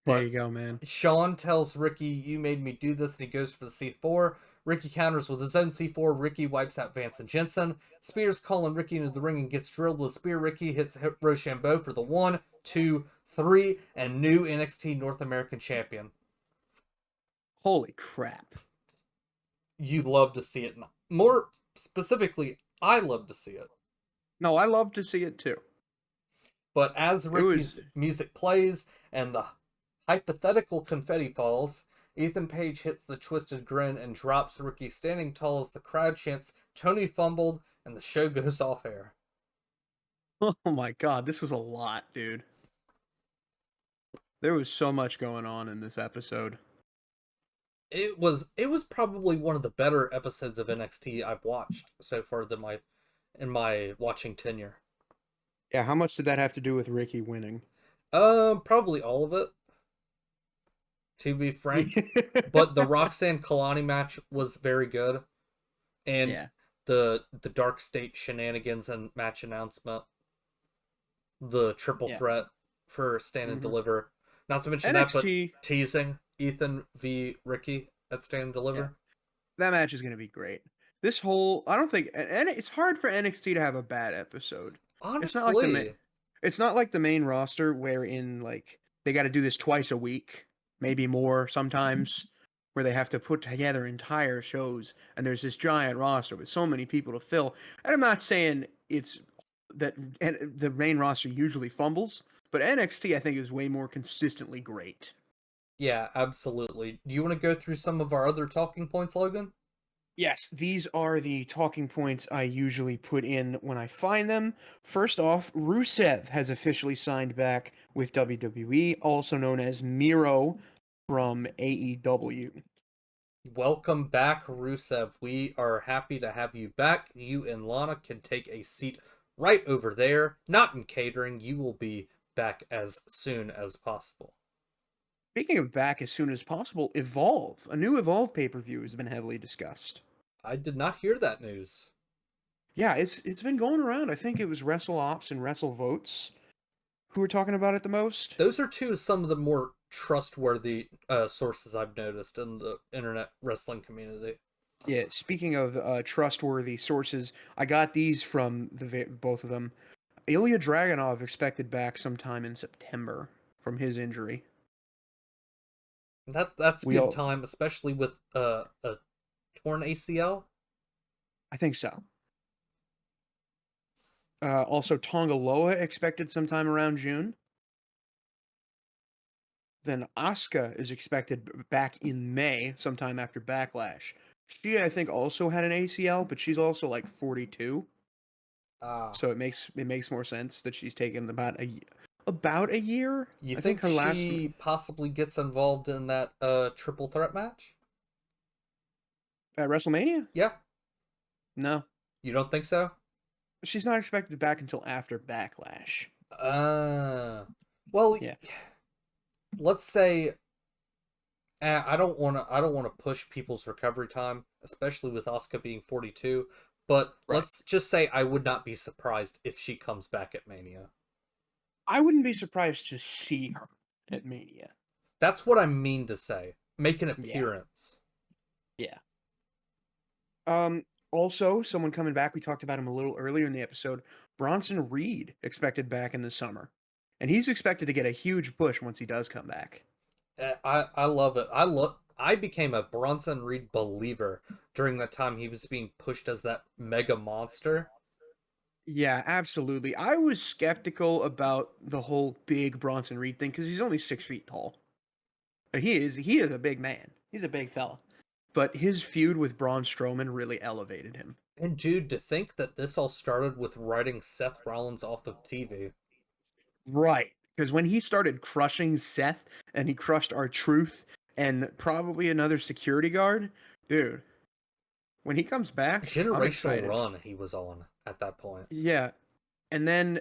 There But you go, man. Sean tells Ricky, you made me do this, and he goes for the C4. Ricky counters with his own C4. Ricky wipes out Vance and Jensen. Spears calling Ricky into the ring and gets drilled with a spear. Ricky hits Rochambeau for the 1, 2, 3, and new NXT North American champion. Holy crap. You love to see it. More specifically, I love to see it. No, I love to see it too. But as Ricky's music plays and the hypothetical confetti falls, Ethan Page hits the twisted grin and drops Ricky standing tall as the crowd chants, Tony fumbled, and the show goes off air. Oh my god, this was a lot, dude. There was so much going on in this episode. It was probably one of the better episodes of NXT I've watched so far in my watching tenure. Yeah, how much did that have to do with Ricky winning? Probably all of it, to be frank. But the Roxanne Kalani match was very good. And yeah. the Dark State shenanigans and match announcement. The triple threat for Stand and Deliver. Not to mention NXT, that, but teasing Ethan v. Ricky at Stand and Deliver. Yeah. That match is going to be great. This whole, I don't think, and it's hard for NXT to have a bad episode. Honestly. It's not like the main roster wherein like they got to do this twice a week, maybe more sometimes, where they have to put together entire shows and there's this giant roster with so many people to fill. And I'm not saying it's that the main roster usually fumbles, but NXT I think is way more consistently great. Yeah, absolutely. Do you want to go through some of our other talking points, Logan? Yes, these are the talking points I usually put in when I find them. First off, Rusev has officially signed back with WWE, also known as Miro from AEW. Welcome back, Rusev. We are happy to have you back. You and Lana can take a seat right over there. Not in catering. You will be back as soon as possible. Speaking of back as soon as possible, Evolve. A new Evolve pay-per-view has been heavily discussed. I did not hear that news. Yeah, it's been going around. I think it was WrestleOps and WrestleVotes who were talking about it the most. Those are two of some of the more trustworthy sources I've noticed in the internet wrestling community. Yeah, speaking of trustworthy sources, I got these from both of them. Ilya Dragunov expected back sometime in September from his injury. That's good time, especially with a torn ACL. I think so. Also, Tonga Loa expected sometime around June. Then Asuka is expected back in May, sometime after Backlash. She, I think, also had an ACL, but she's also like 42. So it makes more sense that she's taken about a year. You think her she possibly gets involved in that triple threat match at WrestleMania? Yeah. No. You don't think so? She's not expected back until after Backlash. Well, yeah. Let's say I don't want to push people's recovery time, especially with Asuka being 42. But let's just say I would not be surprised if she comes back at Mania. I wouldn't be surprised to see her at Mania. That's what I mean to say. Make an appearance. Yeah. Also, someone coming back, we talked about him a little earlier in the episode, Bronson Reed expected back in the summer. And he's expected to get a huge push once he does come back. I love it. I became a Bronson Reed believer during the time he was being pushed as that mega monster. Yeah, absolutely. I was skeptical about the whole big Bronson Reed thing because he's only 6 feet tall. He is a big man. He's a big fella. But his feud with Braun Strowman really elevated him. And dude, to think that this all started with writing Seth Rollins off of TV. Right. Because when he started crushing Seth and he crushed R-Truth and probably another security guard, dude, when he comes back, I'm Generational excited. run he was on at that point. Yeah. And then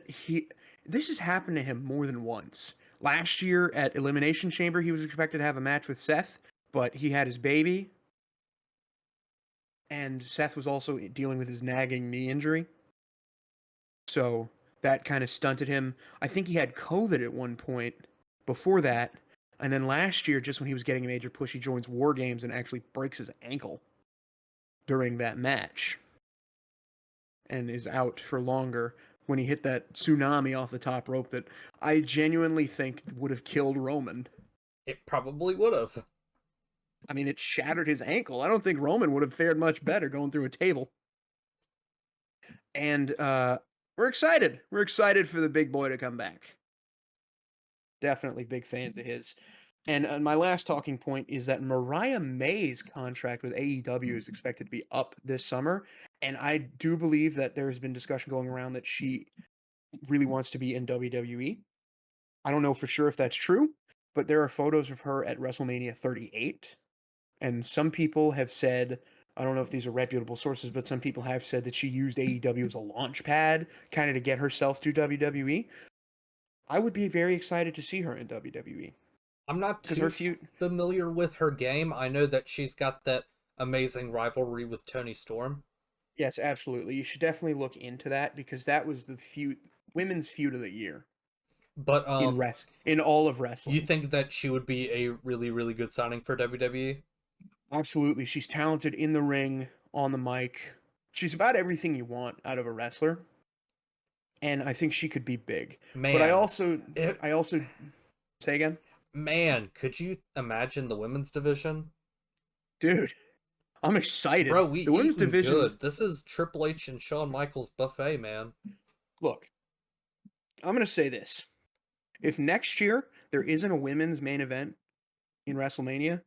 this has happened to him more than once. Last year at Elimination Chamber, he was expected to have a match with Seth, but he had his baby. And Seth was also dealing with his nagging knee injury. So that kind of stunted him. I think he had COVID at one point before that. And then last year, just when he was getting a major push, he joins War Games and actually breaks his ankle during that match and is out for longer when he hit that tsunami off the top rope that I genuinely think would have killed Roman. It probably would have. I mean, it shattered his ankle. I don't think Roman would have fared much better going through a table. And we're excited. We're excited for the big boy to come back. Definitely big fans of his. And my last talking point is that Mariah May's contract with AEW is expected to be up this summer. And I do believe that there's been discussion going around that she really wants to be in WWE. I don't know for sure if that's true, but there are photos of her at WrestleMania 38. And some people have said, I don't know if these are reputable sources, but some people have said that she used AEW as a launch pad, kind of to get herself to WWE. I would be very excited to see her in WWE. I'm not Because too her feud. familiar with her game. I know that she's got that amazing rivalry with Tony Storm. Yes, absolutely. You should definitely look into that because that was the women's feud of the year But in all of you wrestling. think that she would be a really, really good signing for WWE? Absolutely. She's talented in the ring, on the mic. She's about everything you want out of a wrestler. And I think she could be big. But I Man, also it, I also say again? man, could you imagine the women's division? Dude, I'm excited. Bro, we The women's eating division, good. This is Triple H and Shawn Michaels buffet, man. look, I'm going to say this. If next year there isn't a women's main event in WrestleMania,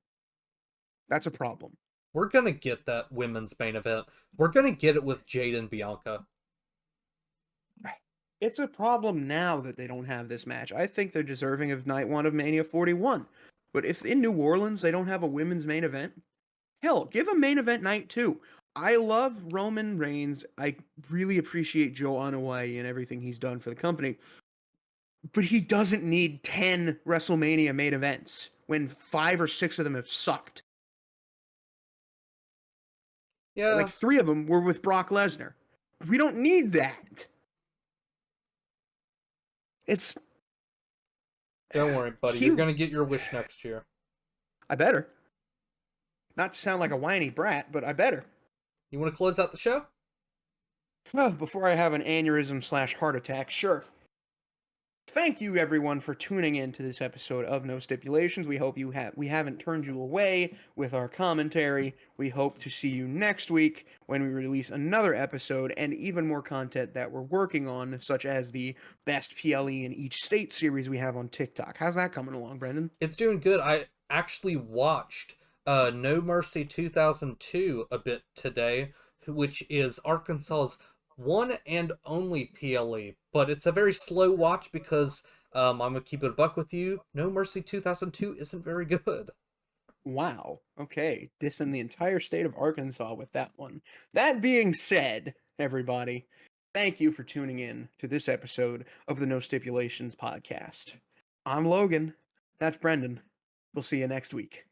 that's a problem. We're gonna get that women's main event. We're gonna get it with Jade and Bianca. It's a problem now that they don't have this match. I think they're deserving of night one of Mania 41. But if in New Orleans they don't have a women's main event, hell, give a main event night too. I love Roman Reigns. I really appreciate Joe Anoa'i and everything he's done for the company. But he doesn't need 10 WrestleMania main events when 5 or 6 of them have sucked. Like Yeah, 3 of them were with Brock Lesnar. We don't need that. It's don't worry, buddy. You're he gonna get your wish next year. I better. Not to sound like a whiny brat, but I better. You want to close out the show? Well, before I have an aneurysm / heart attack, sure. Thank you everyone for tuning in to this episode of No Stipulations. We hope we haven't turned you away with our commentary. We hope to see you next week when we release another episode and even more content that we're working on, such as the best PLE in each state series we have on TikTok. How's that coming along, Brendan? It's doing good. I actually watched No Mercy 2002 a bit today, which is Arkansas's one and only PLE. But it's a very slow watch because I'm gonna keep it a buck with you. No Mercy 2002 isn't very good. Wow. Okay. Dissing the entire state of Arkansas with that one. That being said, everybody, thank you for tuning in to this episode of the No Stipulations podcast. I'm Logan. That's Brendan. We'll see you next week.